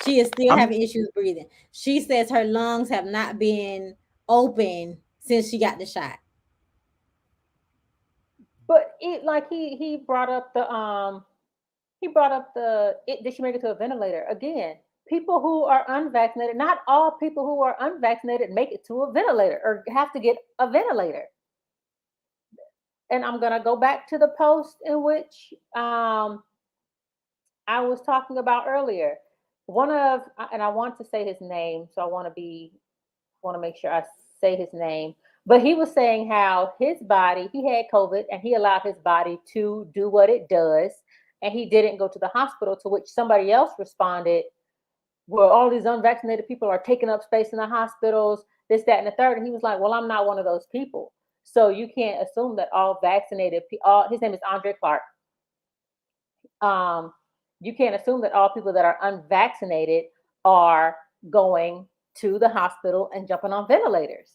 She is still I'm having issues breathing. She says her lungs have not been open since she got the shot. But it like he brought up the did she make it to a ventilator? Again, people who are unvaccinated, not all people who are unvaccinated make it to a ventilator or have to get a ventilator. And I'm gonna go back to the post in which I was talking about earlier. And I want to say his name, so I want to make sure I say his name. But he was saying how his body, he had COVID and he allowed his body to do what it does. And he didn't go to the hospital, to which somebody else responded, well, all these unvaccinated people are taking up space in the hospitals, this, that, and the third. And he was like, well, I'm not one of those people. So you can't assume that all vaccinated people, his name is Andre Clark. Um, you can't assume that all people that are unvaccinated are going to the hospital and jumping on ventilators.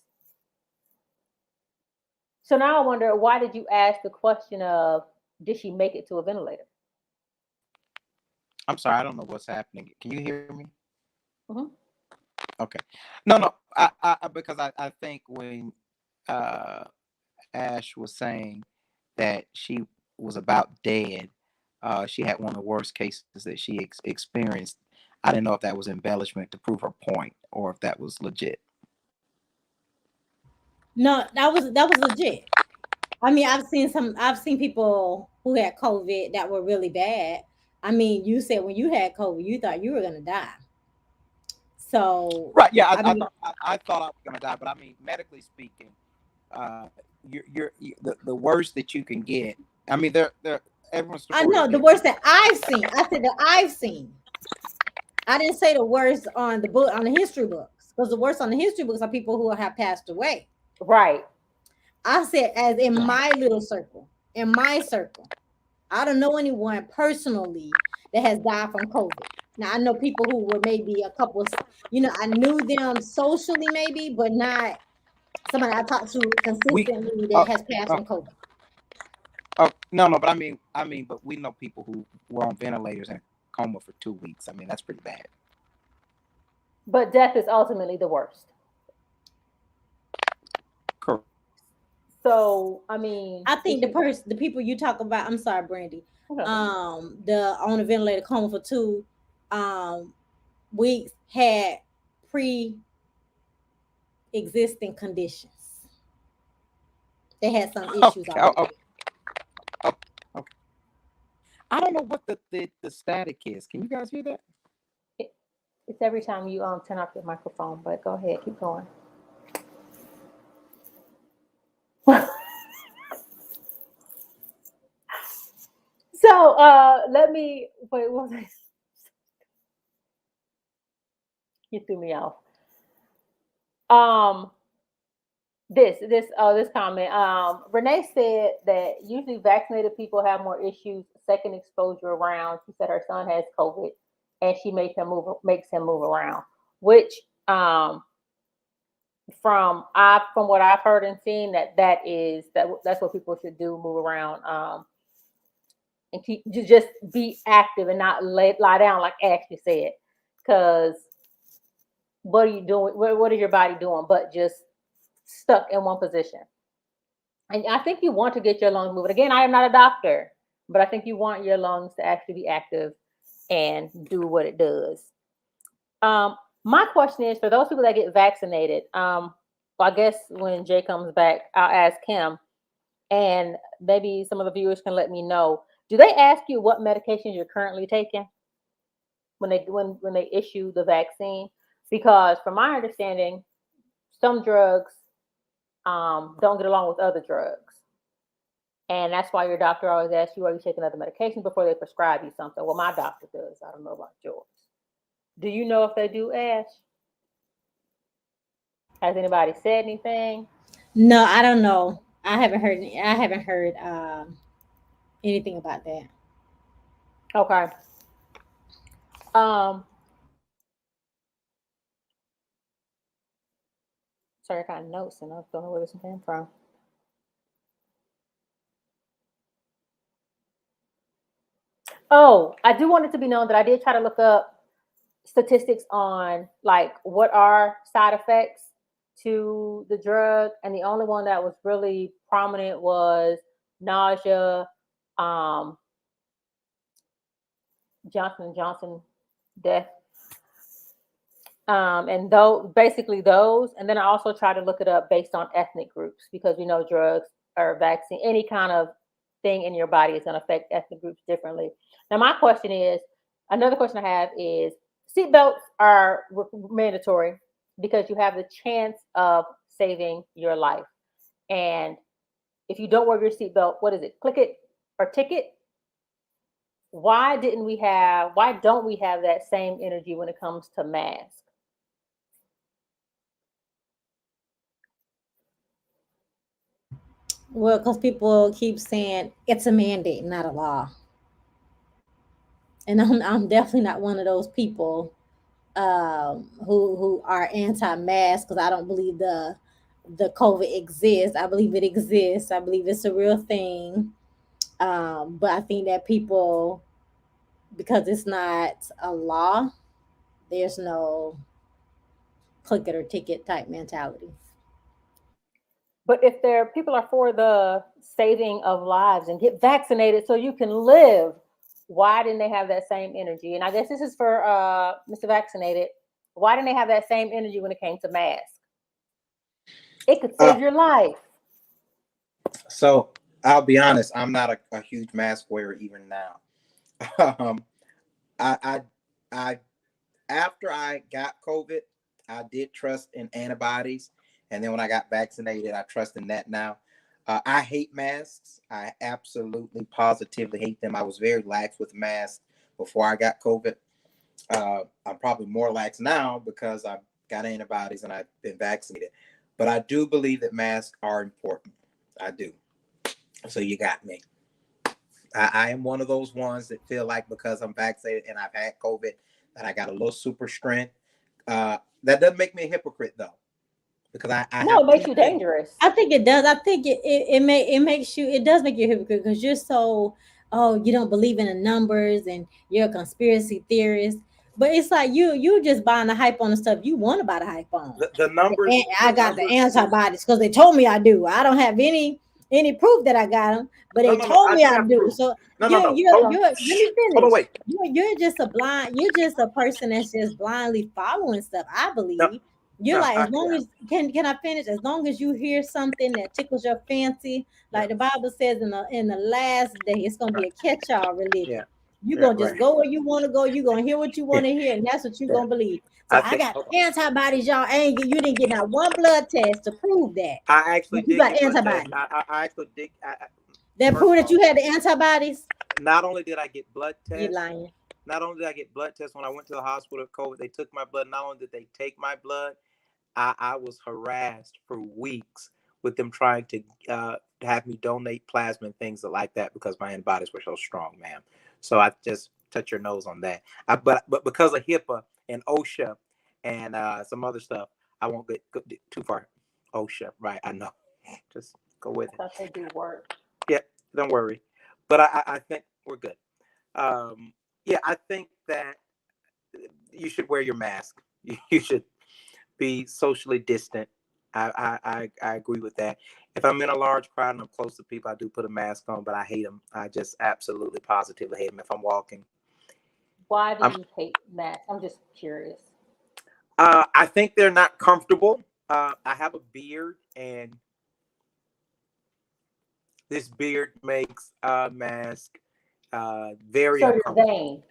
So now I wonder, why did you ask the question of, did she make it to a ventilator? sorry, I don't know what's happening. Can you hear me? Mhm. Okay. No, no. Because I think when uh Ash was saying that she was about dead, she had one of the worst cases that she experienced. I didn't know if that was embellishment to prove her point or if that was legit. No, that was legit. I mean, I've seen people who had COVID that were really bad. I mean, you said when you had COVID, you thought you were gonna die. So Right. Yeah. I mean, I thought I was gonna die, but I mean, medically speaking, uh, the worst that you can get. I mean, they're everyone's I story is know the different. worst that I've seen. I said that I've seen. I didn't say the worst on the book on the history books, because the worst on the history books are people who have passed away. Right. I said, as in my little circle, in my circle, I don't know anyone personally that has died from COVID. Now I know people who were maybe a couple, I knew them socially maybe, but not somebody I talked to We. consistently that Uh, has passed uh, from COVID. no, no, but but we know people who were on ventilators and coma for 2 weeks. I mean, that's pretty bad. But death is ultimately the worst. Correct. So, I mean, I did think she? the people you talk about, I'm sorry, Brandy, Okay. the on the ventilator coma for um weeks had pre existing conditions. They had some issues Okay. already. Oh, okay. I don't know what the static is. Can you guys hear that? It, it's every time you turn off your microphone, but go ahead, keep going. So let me wait, what was I, you threw me off. Um this comment. Renee said that usually vaccinated people have more issues second exposure around. She said her son has COVID and she makes him move around, which um from what I've heard and seen, that's what people should do, move around, and just be active and not lie down like Ashley said, because what are you doing? What is your body doing? But just stuck in one position. And I think you want to get your lungs moving. Again, I am not a doctor, but I think you want your lungs to actually be active and do what it does. My question is, for those people that get vaccinated, Well, I guess when Jay comes back, I'll ask him, and maybe some of the viewers can let me know. Do they ask you what medications you're currently taking when they issue the vaccine? Because from my understanding, some drugs don't get along with other drugs, and that's why your doctor always asks you, "Are you taking other medications?" before they prescribe you something. Well, my doctor does. I don't know about yours. Do you know if they do ask? Has anybody said anything? No, I don't know. I haven't heard anything about that. Okay. Um, sorry, I got notes and I don't know where this came from. Oh, I do want it to be known that I did try to look up statistics on like what are side effects to the drug, and the only one that was really prominent was nausea, um, Johnson and Johnson death, and though basically those. And then I also try to look it up based on ethnic groups because we know drugs or vaccine, any kind of thing in your body is going to affect ethnic groups differently. Now, my question is, another question I have is, seatbelts are mandatory because you have the chance of saving your life. And if you don't wear your seatbelt, what is it? Click it or ticket. Why don't we have that same energy when it comes to masks? Well, because people keep saying it's a mandate, not a law, and I'm definitely not one of those people who are anti-mask because I don't believe the COVID exists. I believe it exists. I believe it's a real thing. But I think that people, because it's not a law, there's no click it or ticket type mentality. But if there people are for the saving of lives and get vaccinated so you can live, why didn't they have that same energy? And I guess this is for Mr. Vaccinated. Why didn't they have that same energy when it came to masks? It could Uh, save your life. so I'll be honest, I'm not a huge mask wearer even now. um, I, I after I got COVID, I did trust in antibodies, and then when I got vaccinated, I trust in that now. I hate masks. I absolutely, positively hate them. I was very lax with masks before I got COVID. I'm probably more lax now because I've got antibodies and I've been vaccinated. But I do believe that masks are important. I do. So you got me. I am one of those ones that feel like because I'm vaccinated and I've had COVID that I got a little super strength. That doesn't make me a hypocrite though, because I No, have it two makes you things. dangerous. I think it does. I think it makes you, it does make you a hypocrite because you're so, oh, you don't believe in the numbers and you're a conspiracy theorist. But it's like you just buying the hype on the stuff you want to buy the hype on. The numbers, I the got the numbers is antibodies because they told me I do. I don't have any proof that I got them, but no, they no, no. told I me do I have do. proof. So No, no, no. Hold on. let me Hold on. finish. Wait. You're just a blind. You're just a person that's just blindly following stuff. I No, believe you're no. like, as long Yeah, as can I finish? As long as you hear something that tickles your fancy, yeah, like the Bible says in the last day, it's gonna be a catch-all yeah, religion. You're yeah. gonna just Right. go where you want to go. You're gonna hear what you Yeah, want to hear, and that's what you're yeah. gonna believe. So I I think. got Hold on. antibodies, y'all. You didn't get not one blood test to prove that. I actually But you did got get blood tests. antibodies I actually did. that First prove of that all, you had the antibodies. not only did I get blood You tests, lying. not only did I get blood tests when I went to the hospital with COVID, they took my blood. Not only did they take my blood, I was harassed for weeks with them trying to have me donate plasma and things like that because my antibodies were so strong, ma'am. So I just touch your nose on that. But because of HIPAA and OSHA and some other stuff, I won't go too far. OSHA, right? I know. Just go with I it. thought they do work. Yeah, don't worry. But I think we're good. Yeah, I think that you should wear your mask. You should be socially distant. I agree with that. If I'm in a large crowd and I'm close to people, I do put a mask on, but I hate them. I just absolutely positively hate them if I'm walking. Why do I'm, you hate masks? I'm just curious. I think they're not comfortable. I have a beard, and this beard makes a mask very So you're uncomfortable. vain.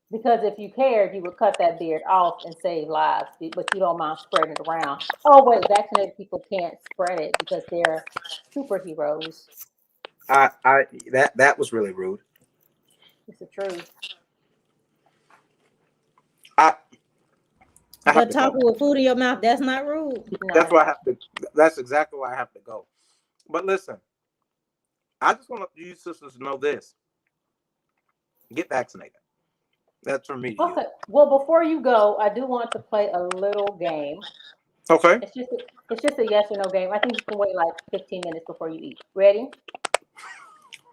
Because if you cared, you would cut that beard off and save lives, but you don't mind spreading it around. Oh, wait, vaccinated people can't spread it because they're superheroes. I that was really rude. It's the truth. I I have But to go. talking with food in your mouth, that's not rude. That's No. why I have to. That's exactly why I have to go. But listen, I just want you sisters to know this: get vaccinated. That's from me to you. Okay. Well, before you go, I do want to play a little game. Okay. It's just a yes or no game. I think you can wait like 15 minutes before you eat. Ready?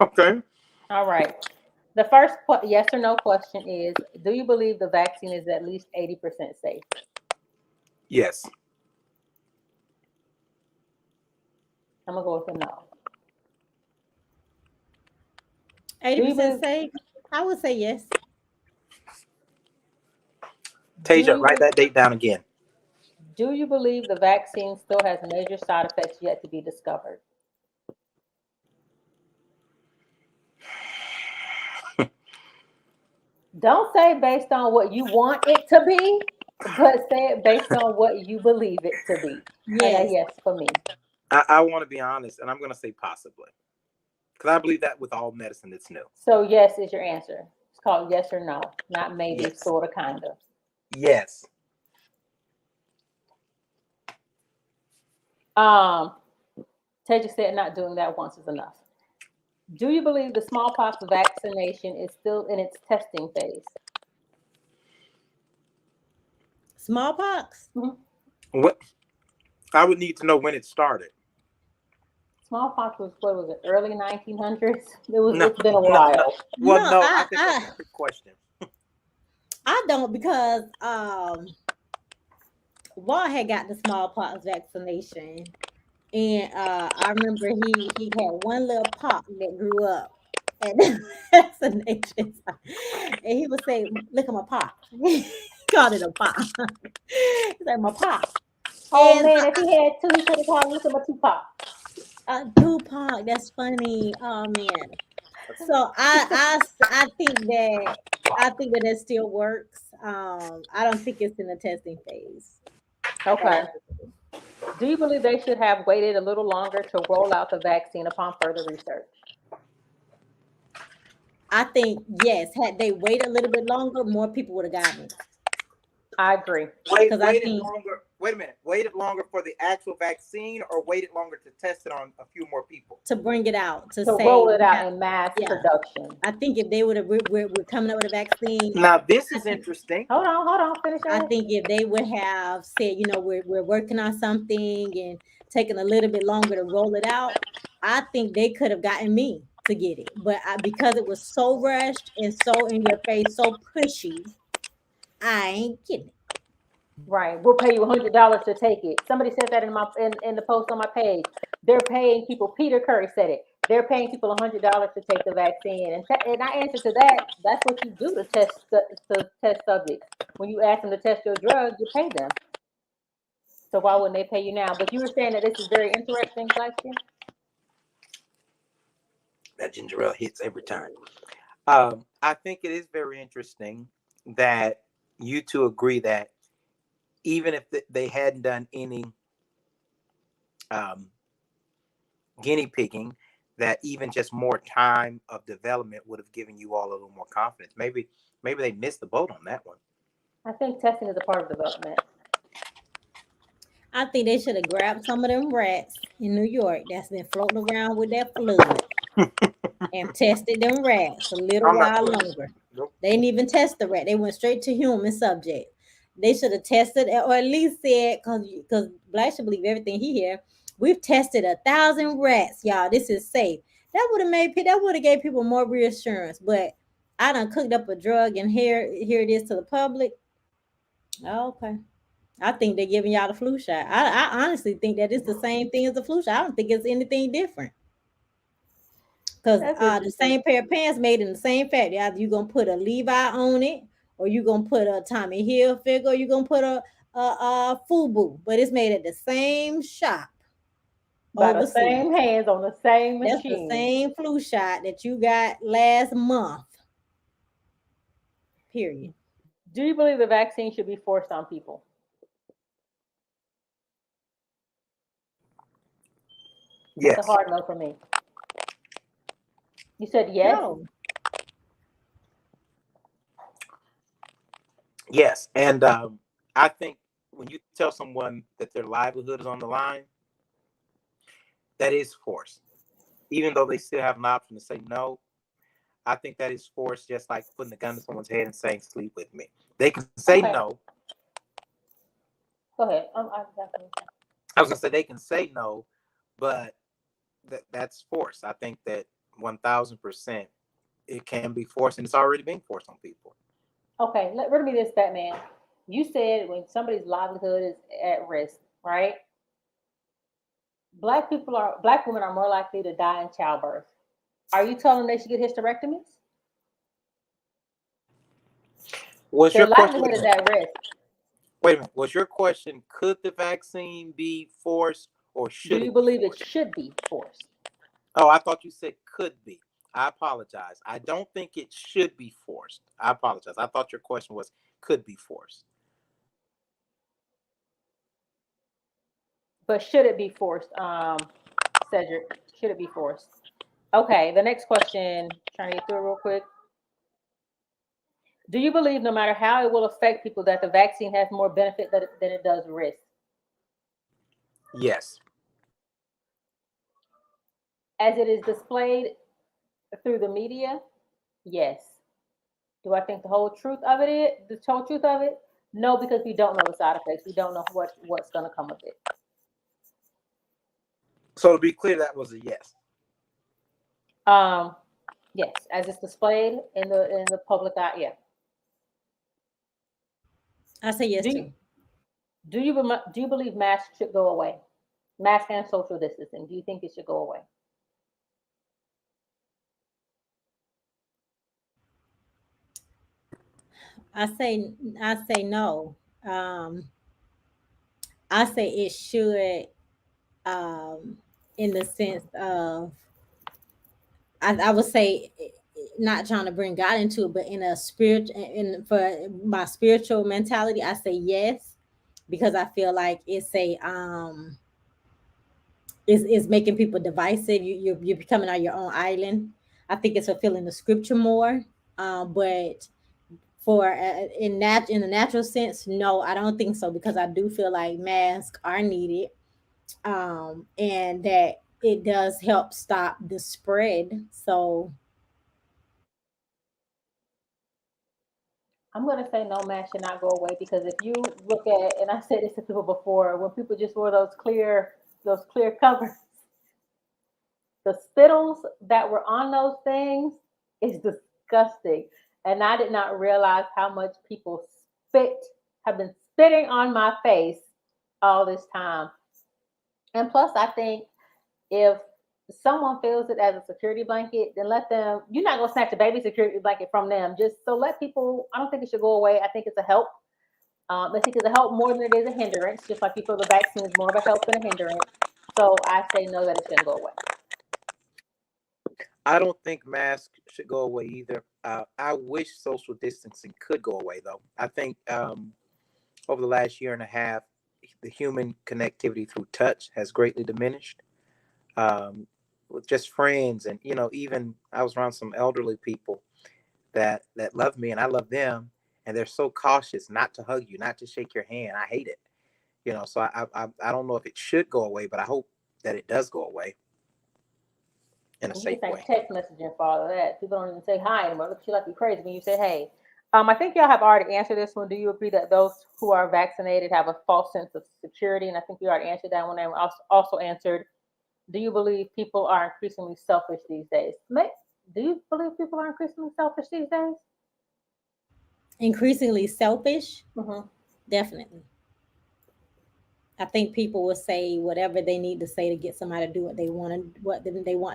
Okay. All right. The first yes or no question is: do you believe the vaccine is at least 80% safe? Yes. I'm gonna go with a no. Do you 80% believe? safe? I would say yes. Do Tasia, you write be- that date down again. Do you believe the vaccine still has major side effects yet to be discovered? Don't say based on what you want it to be, but say it based on what you believe it to be. And a Yes. yes for me. I want to be honest, and I'm going to say possibly, because I believe that with all medicine, it's new. So yes is your answer. It's called yes or no, not maybe, Yes. sort of, kind of. Yes. Um, Teja said not doing that once is enough. Do you believe the smallpox vaccination is still in its testing phase? Smallpox? Mhm. What I would need to know when it started. Smallpox was what was it? Early 1900s. It was. No, It's been a no, no. while. Well, No, no. I I think that's a I trick question. I don't because Walt had got the smallpox vaccination, and I remember he had one little pop that grew up at the vaccination, and he would say, "Look at my pop." He called it a pop. He said, "My pop." Oh And man, if he had two, he could have called look at my Tupac. Tupac, that's funny. Oh man. So I think that it still works. I don't think it's in the testing phase at Okay. all. Do you believe they should have waited a little longer to roll out the vaccine upon further research? I think yes, had they waited a little bit longer, more people would have gotten it. I agree. Because I Waited think longer. Wait a minute. Waited longer for the actual vaccine, or waited longer to test it on a few more people. to bring it out to To say roll it we out have, in mass yeah. production. I think if they would have we're coming up with a vaccine, Now this I is think interesting. Hold on, finish I that. think if they would have said, we're working on something and taking a little bit longer to roll it out, I think they could have gotten me to get it. But because it was so rushed and so in your face, so pushy, I ain't getting it. Right. We'll pay you $100 to take it. Somebody said that in the post on my page. They're paying people. Peter Curry said it. They're paying people $100 to take the vaccine, and I answer to that. That's what you do to test subjects. When you ask them to test your drug, you pay them. So why wouldn't they pay you now? But you were saying that this is very interesting, Lexi. That ginger ale hits every time. I think it is very interesting that you two agree that even if they hadn't done any um, guinea pigging, that even just more time of development would have given you all a little more confidence. Maybe they missed the boat on that one. I think testing is a part of development. I think they should have grabbed some of them rats in New York that's been floating around with that flu and tested them rats a little I'm not while doing it. longer. Nope. They didn't even test the rat. They went straight to human subject. They should have tested, or at least said, because Black should believe everything he hear. We've tested 1,000 rats, y'all. This is safe. That would have gave people more reassurance. But I done cooked up a drug, and here it is to the public. Oh, okay. I think they're giving y'all the flu shot. I honestly think that it's the same thing as the flu shot. I don't think it's anything different. Because That's the interesting. same pair of pants made in the same factory. Either you gonna put a Levi on it, or you gonna put a Tommy Hilfiger, or you gonna put FUBU, but it's made at the same shop By the overseas. same hands on the same That's the machine. same flu shot that you got last month. Period. Do you believe the vaccine should be forced on people? That's a Yes, hard no for me. You said yes. No. yes, and I think when you tell someone that their livelihood is on the line, that is forced. Even though they still have an option to say no, I think that is forced, just like putting a gun to someone's head and saying, sleep with me. They can say Okay, no. go ahead. I was going to say they can say no, but that's forced. I think that 1000% it can be forced, and it's already being forced on people. Okay, let me this, Batman. You said when somebody's livelihood is at risk, right? Black women are more likely to die in childbirth. Are you telling them they should get hysterectomies? Was Their your question, livelihood is at risk. wait a minute, was your question, could the vaccine be forced or Do should you it be believe it forced? should be forced? Oh, I thought you said could be. I apologize. I don't think it should be forced. I apologize. I thought your question was could be forced. But should it be forced? Cedric, should it be forced? Okay, the next question, trying to get through it real quick. Do you believe no matter how it will affect people that the vaccine has more benefit than it does risk? Yes. As it is displayed through the media, yes. Do I think the whole truth of it is the whole truth of it? No, because we don't know the side effects. We don't know what's going to come of it. So to be clear, that was a yes. Um, yes, as it's displayed in the public eye. Yeah. I say yes Do you too. do you believe masks should go away? Mask and social distancing. Do you think it should go away? I say no. Um, I say it should, um, in the sense of, I would say, not trying to bring God into it, but in a spirit, in for my spiritual mentality, I say yes, because I feel like it's making people divisive. You're becoming on your own island. I think it's fulfilling the scripture more. But for in the natural sense, no, I don't think so, because I do feel like masks are needed, and that it does help stop the spread. So I'm gonna say no, mask should not go away because if you look at, and I said this to people before, when people just wore those clear covers, the spittles that were on those things is disgusting. And I did not realize how much people spit have been spitting on my face all this time. And plus, I think if someone feels it as a security blanket, then let them. You're not gonna snatch a baby security blanket from them. Just so let people. I don't think it should go away. I think it's a help. I think it's a help more than it is a hindrance. Just like you feel the vaccine is more of a help than a hindrance. So I say no, that it shouldn't go away. I don't think masks should go away either. I wish social distancing could go away, though. I think over the last year and a half, the human connectivity through touch has greatly diminished. With just friends, and even I was around some elderly people that love me, and I love them, and they're so cautious not to hug you, not to shake your hand. I hate it. So I don't know if it should go away, but I hope that it does go away in a You just safe ain't way. text messaging for all of that. People don't even say hi anymore. Look at you like you're crazy when you say hey. I think y'all have already answered this one. Do you agree that those who are vaccinated have a false sense of security? And I think we already answered that one. And also answered, do you believe people are increasingly selfish these days? Do you believe people are increasingly selfish these days? increasingly selfish, Mm-hmm. definitely. I think people will say whatever they need to say to get somebody to do what they want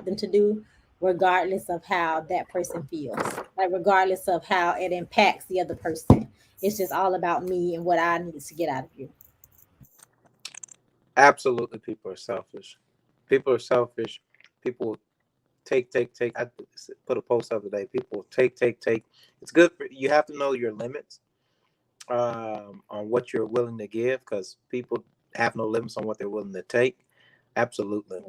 them to do, regardless of how that person feels, like regardless of how it impacts the other person. It's just all about me and what I need to get out of you. Absolutely, people are selfish. People are selfish. People take. I put a post the other day. People take. It's good for you. Have to know your limits on what you're willing to give, because people have no limits on what they're willing to take. Absolutely.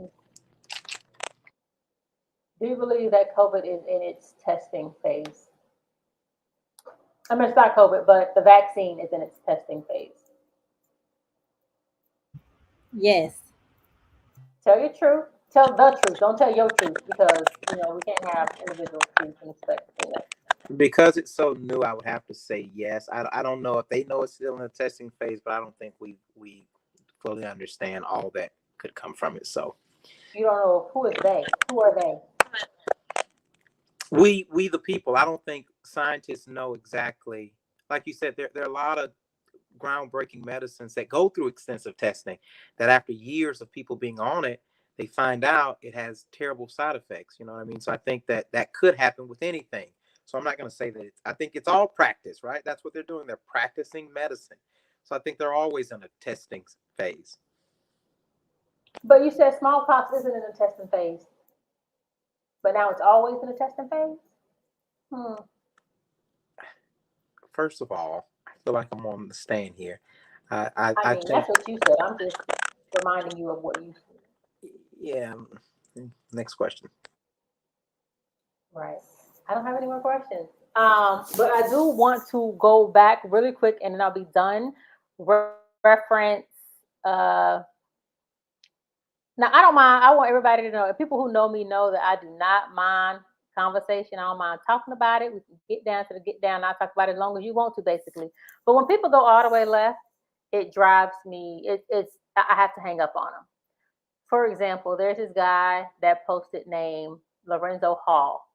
Do you believe that COVID is in its testing phase? I mean, it's not COVID, but the vaccine is in its testing phase. Yes. Tell your truth. Tell the truth. Don't tell your truth because we can't have individual truth and expect anyway. Because it's so new, I would have to say yes. I don't know if they know it's still in the testing phase, but I don't think we fully understand all that could come from it. So You don't know who is they. Who are they? we the people. I don't think scientists know exactly. Like you said, there are a lot of groundbreaking medicines that go through extensive testing. That after years of people being on it, they find out it has terrible side effects. You know what I mean? So I think that could happen with anything. So I'm not going to say that I think it's all practice, right? That's what they're doing. They're practicing medicine. So I think they're always in a testing phase. But you said smallpox isn't in the testing phase, but now it's always in the testing phase. Hmm. First of all, I feel like I'm on the stand here. I, I I mean, think, that's what you said. I'm just reminding you of what you said. yeah. Next question. Right. I don't have any more questions. But I do want to go back really quick and then I'll be done. Reference. Uh, Now I don't mind. I want everybody to know. If people who know me know that I do not mind conversation. I don't mind talking about it. We can get down to the get down. I'll talk about it as long as you want to, basically. But when people go all the way left, it drives me. I have to hang up on them. For example, there's this guy that posted name Lorenzo Hall.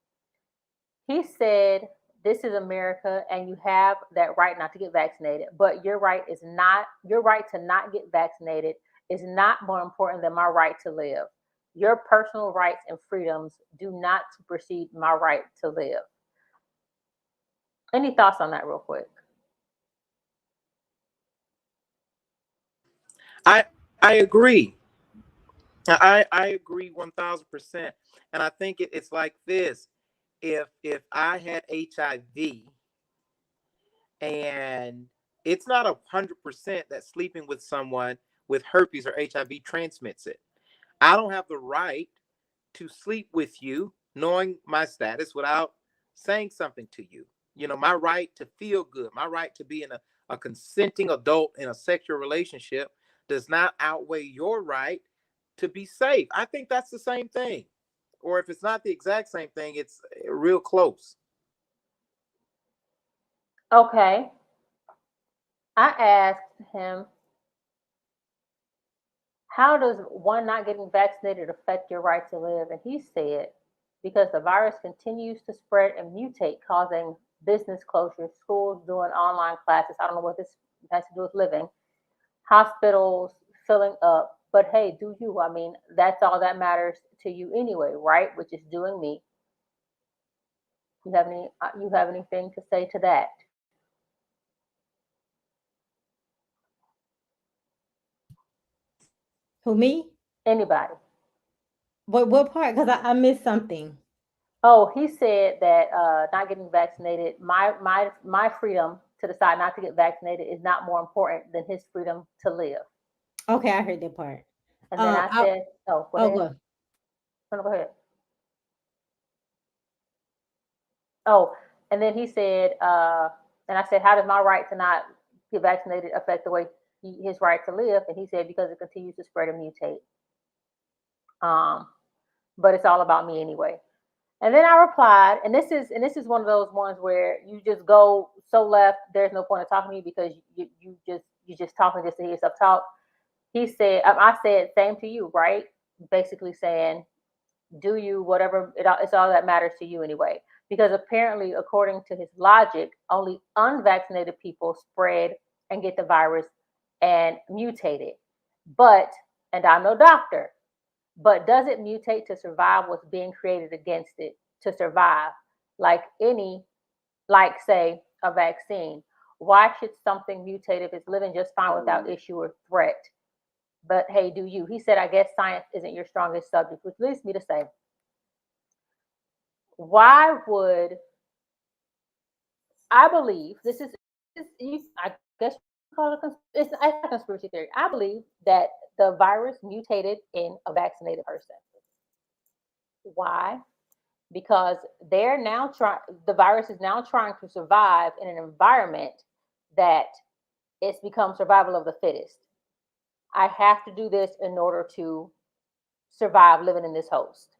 He said, "This is America, and you have that right not to get vaccinated. But your right to not get vaccinated is not more important than my right to live. Your personal rights and freedoms do not supersede my right to live." Any thoughts on that, real quick? I I agree. I agree 1,000%. And I think it's like this. If I had HIV, and it's not 100% that sleeping with someone with herpes or HIV transmits it. I don't have the right to sleep with you knowing my status without saying something to you. You know, my right to feel good, my right to be in a consenting adult in a sexual relationship does not outweigh your right to be safe. I think that's the same thing. Or if it's not the exact same thing, it's real close. Okay. I asked him, how does one not getting vaccinated affect your right to live? And he said, because the virus continues to spread and mutate, causing business closures, schools doing online classes. I don't know what this has to do with living, hospitals filling up. But hey, do you? I mean, that's all that matters to you anyway, right? Which is doing me. You have anything to say to that? Who, me? Anybody? What part? Because I missed something. Oh, he said that not getting vaccinated, my freedom to decide not to get vaccinated is not more important than his freedom to live. Okay, I heard that part. And then I I said, "Oh, go oh ahead. go. No, go ahead." Oh, and then he said, and I said, "How does my right to not get vaccinated affect the way his right to live?" And he said, "Because it continues to spread and mutate. Um, but it's all about me anyway." And then I replied, and this is one of those ones where you just go so left. There's no point in talking to you because you just talking just to hear yourself talk. He said, I said, same to you, right? Basically saying, do you whatever it's all that matters to you anyway. Because apparently, according to his logic, only unvaccinated people spread and get the virus and mutate it. But, and I'm no doctor, But does it mutate to survive what's being created against it to survive? Like any, like say a vaccine. Why should something mutate if it's living just fine without issue or threat? But hey, do you? He said, I guess science isn't your strongest subject, which leads me to say, why would I believe I guess you call it it's a conspiracy theory. I believe that the virus mutated in a vaccinated person. Why? Because they're now trying the virus is now trying to survive in an environment that it's become survival of the fittest. I have to do this in order to survive living in this host.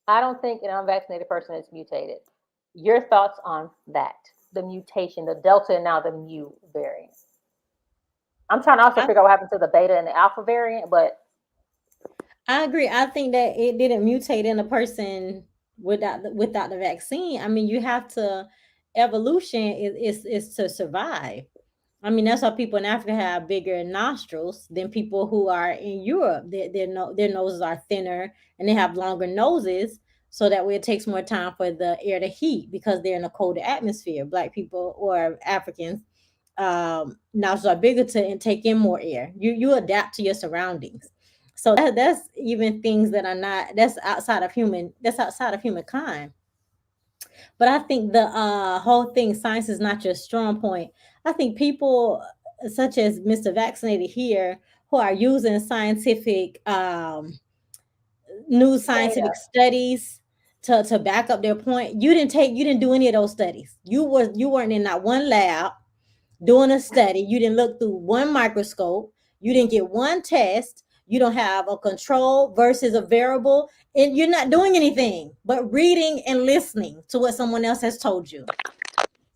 I don't think an unvaccinated person is mutated. Your thoughts on that? The mutation, the delta and now the mu variant. I'm trying to also I, figure out what happened to the beta and the alpha variant, but I agree. I think that it didn't mutate in a person without the vaccine. I mean, you have to evolution is to survive. I mean, that's why people in Africa have bigger nostrils than people who are in Europe. Their noses are thinner and they have longer noses, so that way it takes more time for the air to heat because they're in a colder atmosphere. Black people or Africans nostrils are bigger to and take in more air. You adapt to your surroundings. So that's even things that are not that's outside of humankind. But I think the whole thing, science is not your strong point. I think people such as Mr. Vaccinated here who are using new data. scientific studies to back up their point. You didn't do any of those studies. You weren't in not one lab doing a study. You didn't look through one microscope. You didn't get one test. You don't have a control versus a variable. And you're not doing anything but reading and listening to what someone else has told you.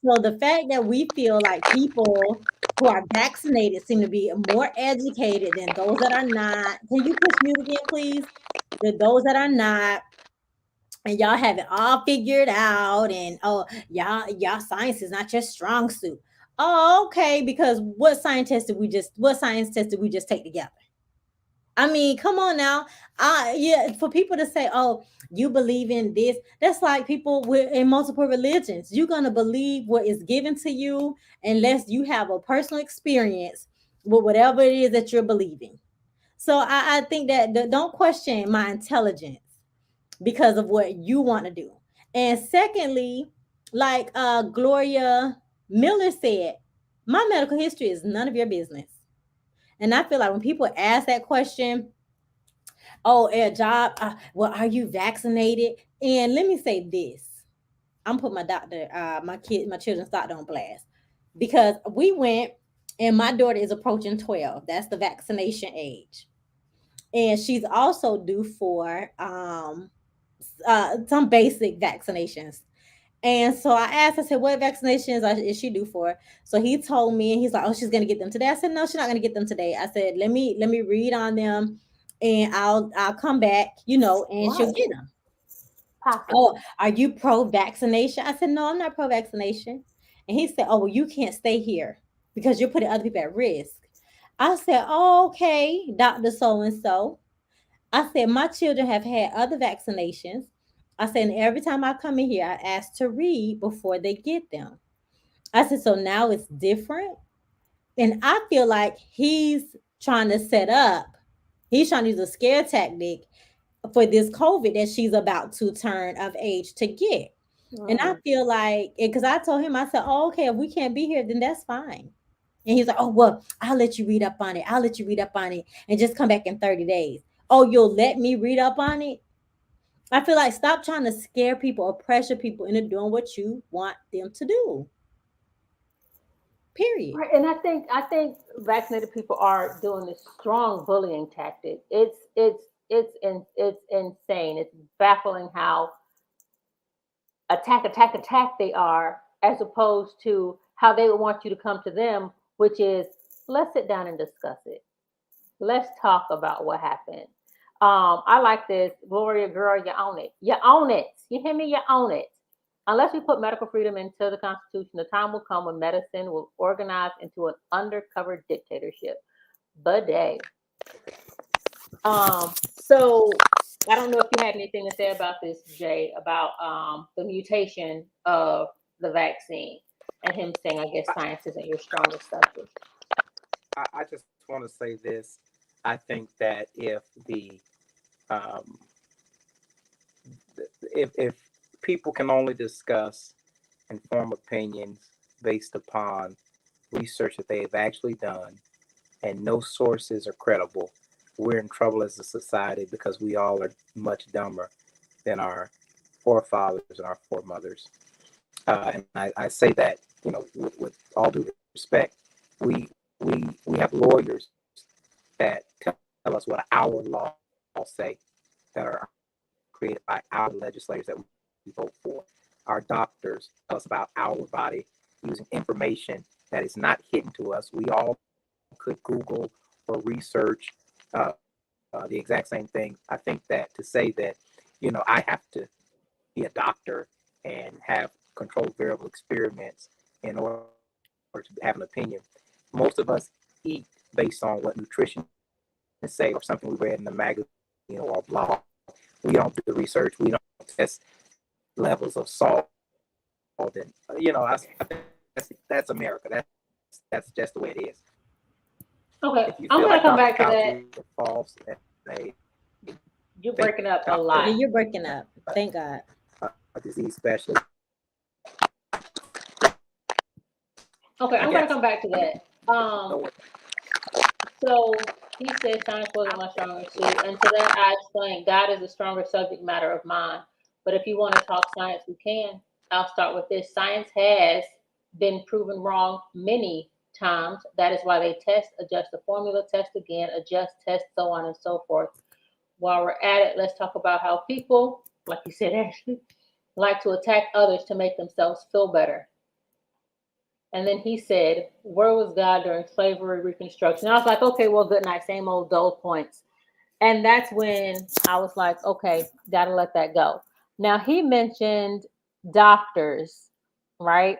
So the fact that we feel like people who are vaccinated seem to be more educated than those that are not. Can you push mute again, please? Than those that are not, and y'all have it all figured out, and oh, y'all science is not your strong suit. Oh, okay, because what science test did we just take together? I mean, come on now. Yeah, for people to say, "Oh, you believe in this," that's like people in multiple religions. You're gonna believe what is given to you unless you have a personal experience with whatever it is that you're believing. So I think that don't question my intelligence because of what you want to do. And secondly, like Gloria Miller said, my medical history is none of your business. And I feel like when people ask that question, oh, a job, well, are you vaccinated? And let me say this. I'm put my children's doctor on blast because we went and my daughter is approaching 12. That's the vaccination age. And she's also due for some basic vaccinations. And so I asked, I said, what vaccinations is she due for? So he told me, and he's like, oh, she's gonna get them today. I said, no, she's not gonna get them today. I said, let me read on them, and I'll come back, and she'll Right. get them. Possible. Oh, are you pro vaccination? I said, no, I'm not pro vaccination. And he said, oh, well, you can't stay here because you're putting other people at risk. I said, oh, okay, Dr. So and so. I said, my children have had other vaccinations. I said, and every time I come in here, I ask to read before they get them. I said, so now it's different. And I feel like he's trying to use a scare tactic for this COVID that she's about to turn of age to get. And I Mm. feel like, because I told him, I said, oh, okay, if we can't be here, then that's fine. And he's like, oh, well, I'll let you read up on it. I'll let you read up on it and just come back in 30 days. Oh, you'll let me read up on it? I feel like stop trying to scare people or pressure people into doing what you want them to do. Period. Right, and I think vaccinated people are doing this strong bullying tactic. It's insane. It's baffling how attack they are, as opposed to how they would want you to come to them, which is let's sit down and discuss it. Let's talk about what happened. I like this, Gloria girl. You own it. You own it. You hear me? You own it. Unless we put medical freedom into the Constitution, the time will come when medicine will organize into an undercover dictatorship. But day. So I don't know if you had anything to say about this, Jay, about the mutation of the vaccine and him saying, I guess science isn't your strongest subject. I just want to say this. I think that um, if people can only discuss and form opinions based upon research that they have actually done and no sources are credible, we're in trouble as a society because we all are much dumber than our forefathers and our foremothers. And I say that, with all due respect, we we have lawyers that tell us what our laws say that are created by our legislators that we vote for. Our doctors tell us about our body using information that is not hidden to us. We all could Google or research the exact same thing. I think that to say that, I have to be a doctor and have controlled variable experiments in order to have an opinion. Most of us eat based on what nutritionists say or something we read in the magazine or a blog. We don't do the research. We don't test levels of salt, and I think that's America. That's just the way it is. If you feel Okay, like I'm Dr. gonna come back to Fauci is that. false and a fake You're breaking up a doctor, Yeah, lot. you're breaking up. Thank God. a disease specialist, Okay, I I'm gonna guess. come back to that. No, So he said science wasn't my strongest suit, and to that I explained God is a stronger subject matter of mine. But if you want to talk science, we can. I'll start with this. Science has been proven wrong many times. That is why they test, adjust the formula, test again, adjust, test, so on and so forth. While we're at it, let's talk about how people, like you said, Ashley, like to attack others to make themselves feel better. And then he said, where was God during slavery reconstruction? I was like, okay, well, good night, same old dull points. And that's when I was like, okay, gotta let that go. Now he mentioned doctors, right?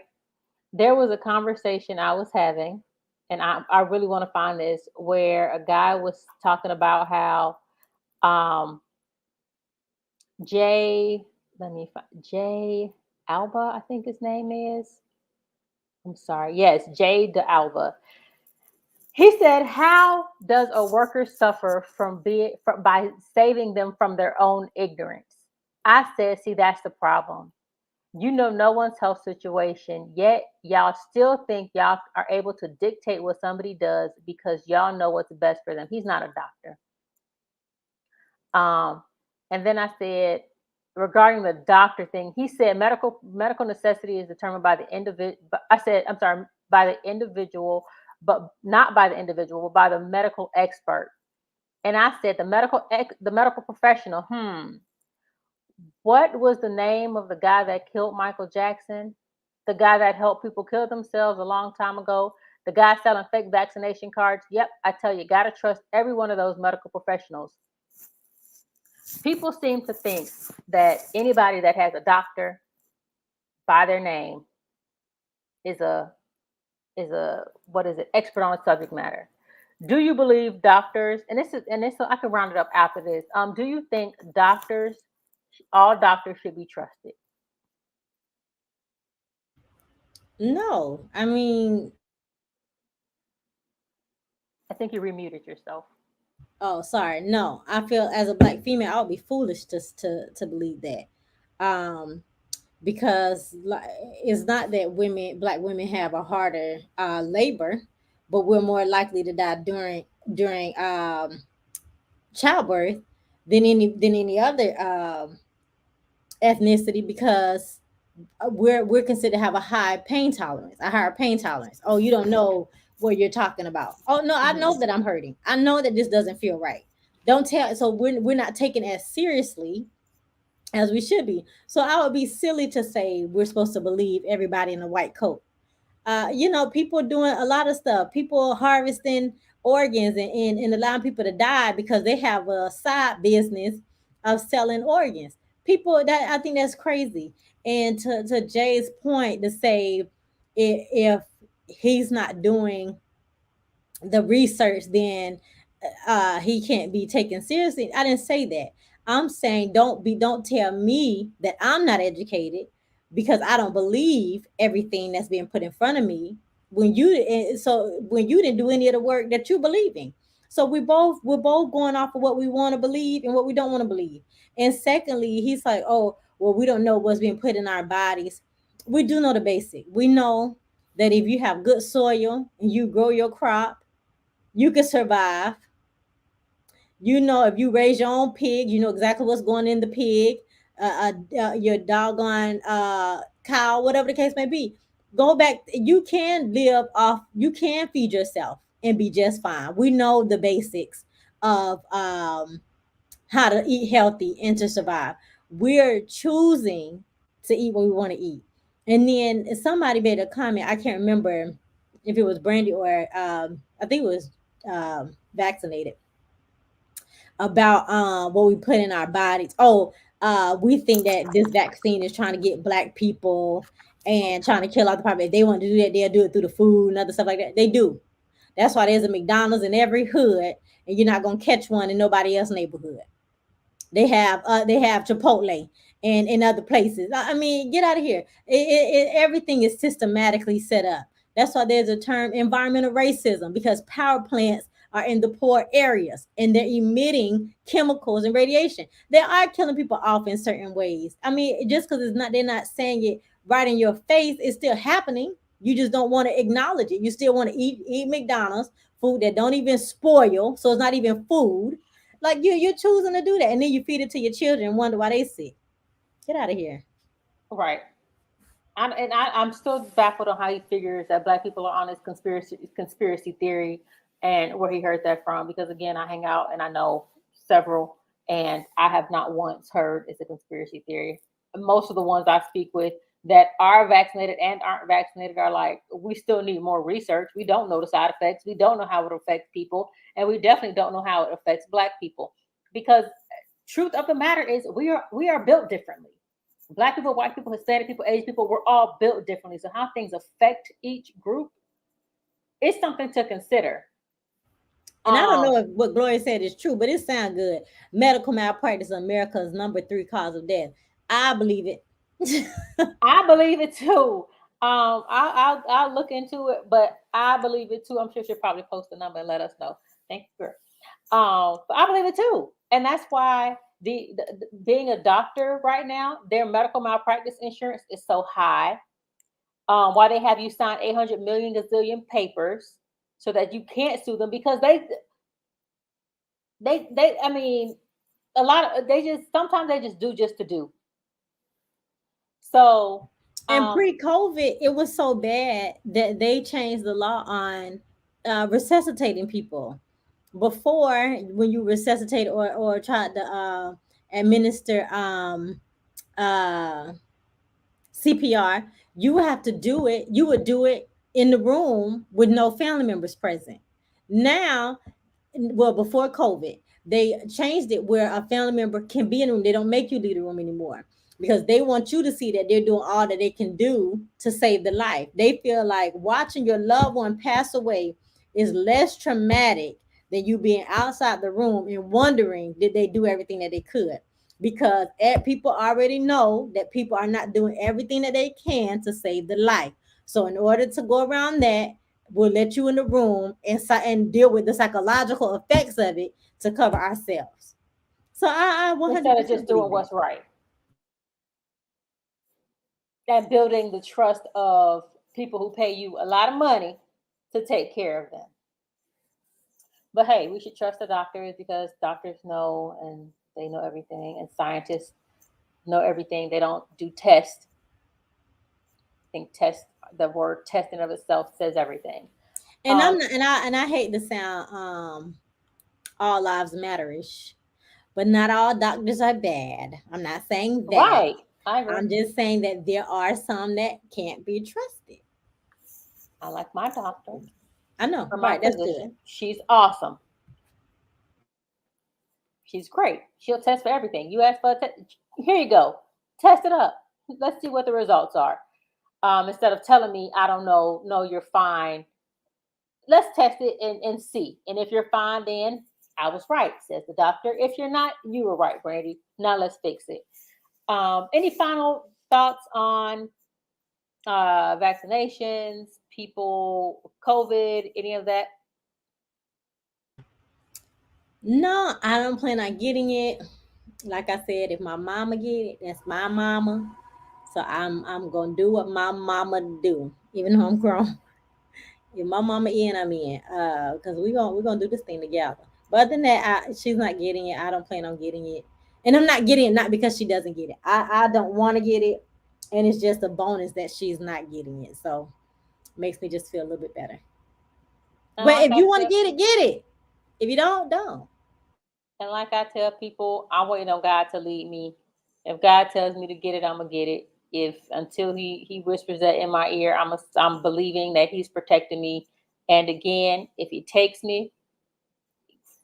There was a conversation I was having, and I really want to find this, where a guy was talking about how um Jay, let me find Jay Alba, I think his name is. I'm sorry. Yes, Jay de Alba. He said, "How does a worker suffer by saving them from their own ignorance?" I said, "See, that's the problem. You know no one's health situation, yet y'all still think y'all are able to dictate what somebody does because y'all know what's best for them." He's not a doctor. Um, and then I said, regarding the doctor thing, he said medical necessity is determined by the individual. I said, I'm sorry, by the individual, but not by the individual, but by the medical expert. And I said, the medical professional. What was the name of the guy that killed Michael Jackson? The guy that helped people kill themselves a long time ago. The guy selling fake vaccination cards. Yep, I tell you, gotta trust every one of those medical professionals. People seem to think that anybody that has a doctor by their name is a what is it, expert on a subject matter. Do you believe doctors, and this I can round it up after this. Do you think doctors, all doctors should be trusted? No, I mean, I think you remuted yourself. oh, sorry. No, I feel as a black female, I would be foolish just to believe that. Um, because it's not that black women have a harder labor, but we're more likely to die during childbirth than any other ethnicity because we're considered to have a higher pain tolerance. Oh, you don't know what you're talking about. Oh no, I know Hmm. that I'm hurting. I know that this doesn't feel right. Don't tell. So we're not taken as seriously as we should be. So I would be silly to say we're supposed to believe everybody in a white coat. People doing a lot of stuff. People harvesting organs and allowing people to die because they have a side business of selling organs. People that I think that's crazy. And to Jay's point, to say if he's not doing the research, then he can't be taken seriously. I didn't say that. I'm saying don't tell me that I'm not educated because I don't believe everything that's being put in front of me when you didn't do any of the work that you believe in. So we're both going off of what we want to believe and what we don't want to believe. And secondly, he's like, "Oh, well, we don't know what's being put in our bodies." We do know the basic. We know that if you have good soil and you grow your crop, you can survive. You know, if you raise your own pig, you know exactly what's going in the pig, your doggone cow, whatever the case may be. Go back. You can live off. You can feed yourself and be just fine. We know the basics of how to eat healthy and to survive. We're choosing to eat what we want to eat. And then somebody made a comment. I can't remember if it was Brandy or I think it was vaccinated about what we put in our bodies. Oh, we think that this vaccine is trying to get black people and trying to kill off the population. If they want to do that, they'll do it through the food and other stuff like that. They do. That's why there's a McDonald's in every hood, and you're not gonna catch one in nobody else's neighborhood. They have Chipotle and in other places. I mean, get out of here. Everything is systematically set up. That's why there's a term environmental racism because power plants are in the poor areas and they're emitting chemicals and radiation. They are killing people off in certain ways. I mean, just because it's not, they're not saying it right in your face, it's still happening. You just don't want to acknowledge it. You still want to eat McDonald's food that don't even spoil, so it's not even food. Like you're choosing to do that, and then you feed it to your children and wonder why they sick. Get out of here. Right. I'm still baffled on how he figures that black people are on this conspiracy theory and where he heard that from. Because again, I hang out and I know several, and I have not once heard it's a conspiracy theory. Most of the ones I speak with that are vaccinated and aren't vaccinated are like, we still need more research. We don't know the side effects. We don't know how it affects people, and we definitely don't know how it affects black people. Because truth of the matter is, we are built differently. Black people, white people, Hispanic people, Asian people, we're all built differently. So how things affect each group is something to consider. And I don't Um, know if what Gloria said is true, but it sounds good. Medical malpractice is America's number 3 cause of death. I believe it. I believe it too. I'll look into it, but I believe it too. I'm sure she'll probably post the number and let us know. Thank you, girl. But I believe it too, and that's why the being a doctor right now, their medical malpractice insurance is so high. Why they have you sign 800 million gazillion papers so that you can't sue them because they I mean a lot of they just sometimes they just do just to do. So And um pre-COVID, it was so bad that they changed the law on resuscitating people. Before, when you resuscitate or try to administer uh CPR, you would have to do it. You would do it in the room with no family members present. Now, well, before COVID, they changed it where a family member can be in the room. They don't make you leave the room anymore because they want you to see that they're doing all that they can do to save the life. They feel like watching your loved one pass away is less traumatic than you being outside the room and wondering did they do everything that they could, because people already know that people are not doing everything that they can to save the life. So in order to go around that, we'll let you in the room and deal with the psychological effects of it to cover ourselves. So I instead of 100% just believe doing that. what's right and building the trust of people who pay you a lot of money to take care of them. But hey, we should trust the doctors because doctors know and they know everything, and scientists know everything. They don't do tests. I think test the word testing of itself says everything. And I'm Um, not, and I hate to sound all lives matterish, but not all doctors are bad. I'm not saying that. right, I agree. I'm just saying that there are some that can't be trusted. I like my doctor I know, or my right? That's good. physician. She's awesome. She's great. She'll test for everything. You ask for a test, here you go. Test it up. Let's see what the results are. Instead of telling me I don't know, no, you're fine. Let's test it and see. And if you're fine, then I was right, says the doctor. If you're not, you were right, Brandy. Now let's fix it. Any final thoughts on vaccinations, people, COVID, any of that? No, I don't plan on getting it. Like I said, if my mama get it, that's my mama. So I'm gonna do what my mama do, even though I'm grown. If my mama in, I'm in. Because we're gonna do this thing together. But other than that, she's not getting it. I don't plan on getting it. And I'm not getting it not because she doesn't get it. I don't want to get it. And it's just a bonus that she's not getting it. So makes me just feel a little bit better. And But like if I you want to tell, get it. If you don't. and like I tell people, I'm waiting on God to lead me. If God tells me to get it, I'm gonna get it. If until He whispers that in my ear, I'm believing that He's protecting me. And again, if He takes me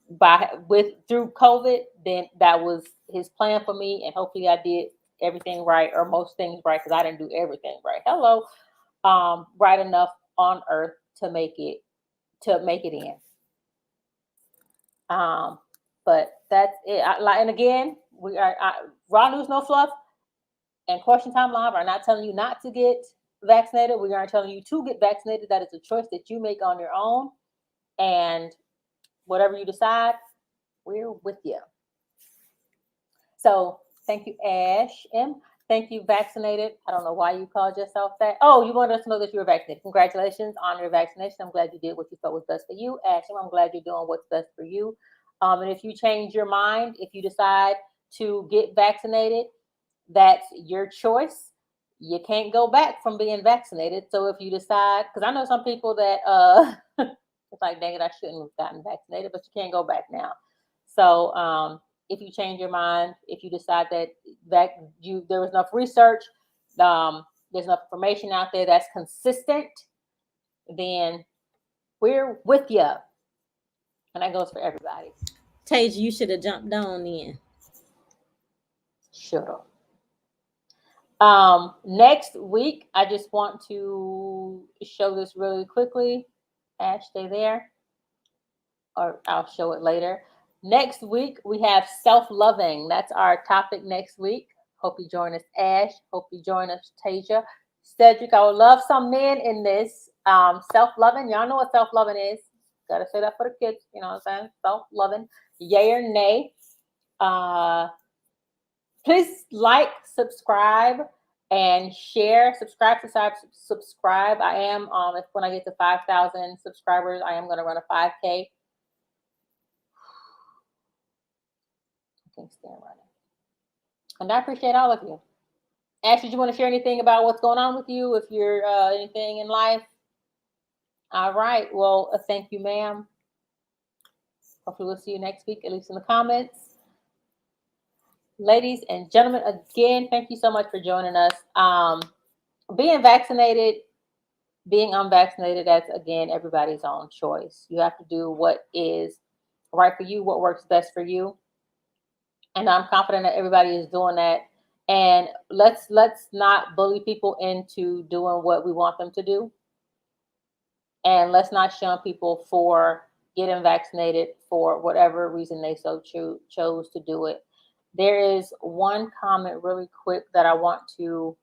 through COVID, then that was His plan for me, and hopefully I did everything right or most things right because I didn't do everything right. Hello, right enough on Earth to make it in. Um, but that's it. And again, we are raw news, no fluff, and Question Time Live are not telling you not to get vaccinated. We are telling you to get vaccinated. That is a choice that you make on your own, and whatever you decide, we're with you. So thank you, Ash M. Thank you, Vaccinated. I don't know why you called yourself that. Oh, you wanted us to know that you were vaccinated. Congratulations on your vaccination. I'm glad you did what you felt was best for you. Ash M, I'm glad you're doing what's best for you. And if you change your mind, if you decide to get vaccinated, that's your choice. You can't go back from being vaccinated. So if you decide, because I know some people that it's like, dang it, I shouldn't have gotten vaccinated, but you can't go back now. So if you change your mind, if you decide that there was enough research, there's enough information out there that's consistent, then we're with you, and that goes for everybody. Tage, you should have jumped on in. Should have. Next week, I just want to show this really quickly. Ash, stay there, or I'll show it later. Next week, we have self-loving. That's our topic next week. Hope you join us, Ash. Hope you join us, Tasia. Cedric, I would love some men in this. Self-loving. Y'all know what self-loving is. Gotta say that for the kids. You know what I'm saying? Self-loving. Yay or nay. Please like, subscribe, and share. Subscribe. I am when I get to 5,000 subscribers, I am gonna run a 5K. I can't stand running. And I appreciate all of you. Ash, did you want to share anything about what's going on with you? If you're anything in life? All right. Well, thank you, ma'am. Hopefully we'll see you next week, at least in the comments. Ladies and gentlemen, again, thank you so much for joining us. Being vaccinated, being unvaccinated, that's, again, everybody's own choice. You have to do what is right for you, what works best for you. And I'm confident that everybody is doing that. And let's not bully people into doing what we want them to do. And let's not shun people for getting vaccinated for whatever reason they so chose to do it. There is one comment really quick that I want to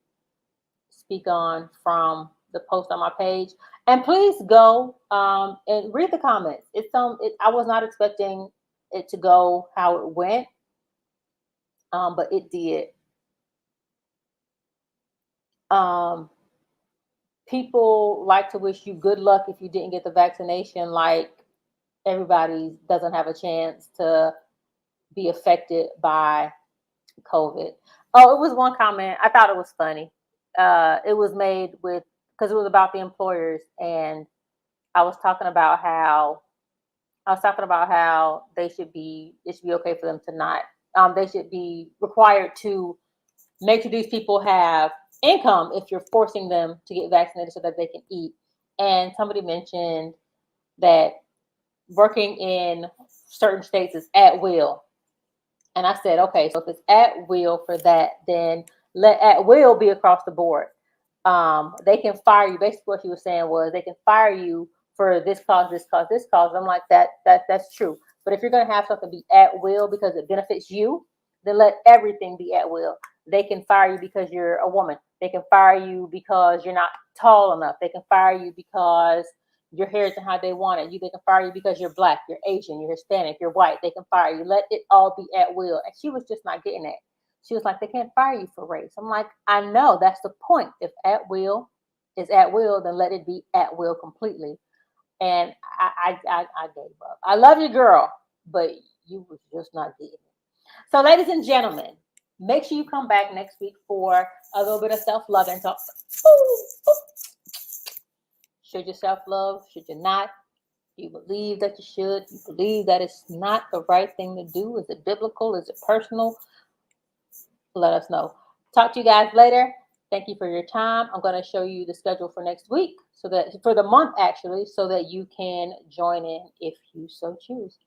speak on from the post on my page. And please go and read the comments. I was not expecting it to go how it went, but it did. People like to wish you good luck if you didn't get the vaccination, like everybody doesn't have a chance to be affected by COVID. Oh, it was one comment. I thought it was funny. It was made because it was about the employers, and I was talking about how it should be okay for them to not. They should be required to make sure these people have income if you're forcing them to get vaccinated so that they can eat. And somebody mentioned that working in certain states is at will. And I said, okay, so if it's at will for that, then let at will be across the board. They can fire you. Basically, what he was saying was they can fire you for this cause, this cause, this cause. I'm like, that's true. But if you're going to have something be at will because it benefits you, then let everything be at will. They can fire you because you're a woman. They can fire you because you're not tall enough. They can fire you because your hair isn't how they want it. They can fire you because you're black, you're Asian, you're Hispanic, you're white. They can fire you. Let it all be at will. And she was just not getting that. She was like, they can't fire you for race. I'm like, I know that's the point. If at will is at will, then let it be at will completely. And I gave up. I love you, girl, but you was just not getting it. So, ladies and gentlemen, make sure you come back next week for a little bit of self-love and talk. Ooh, ooh. Should you self-love? Should you not? Do you believe that you should? Do you believe that it's not the right thing to do? Is it biblical? Is it personal? Let us know. Talk to you guys later. Thank you for your time. I'm going to show you the schedule for next week, so that for the month actually, so that you can join in if you so choose.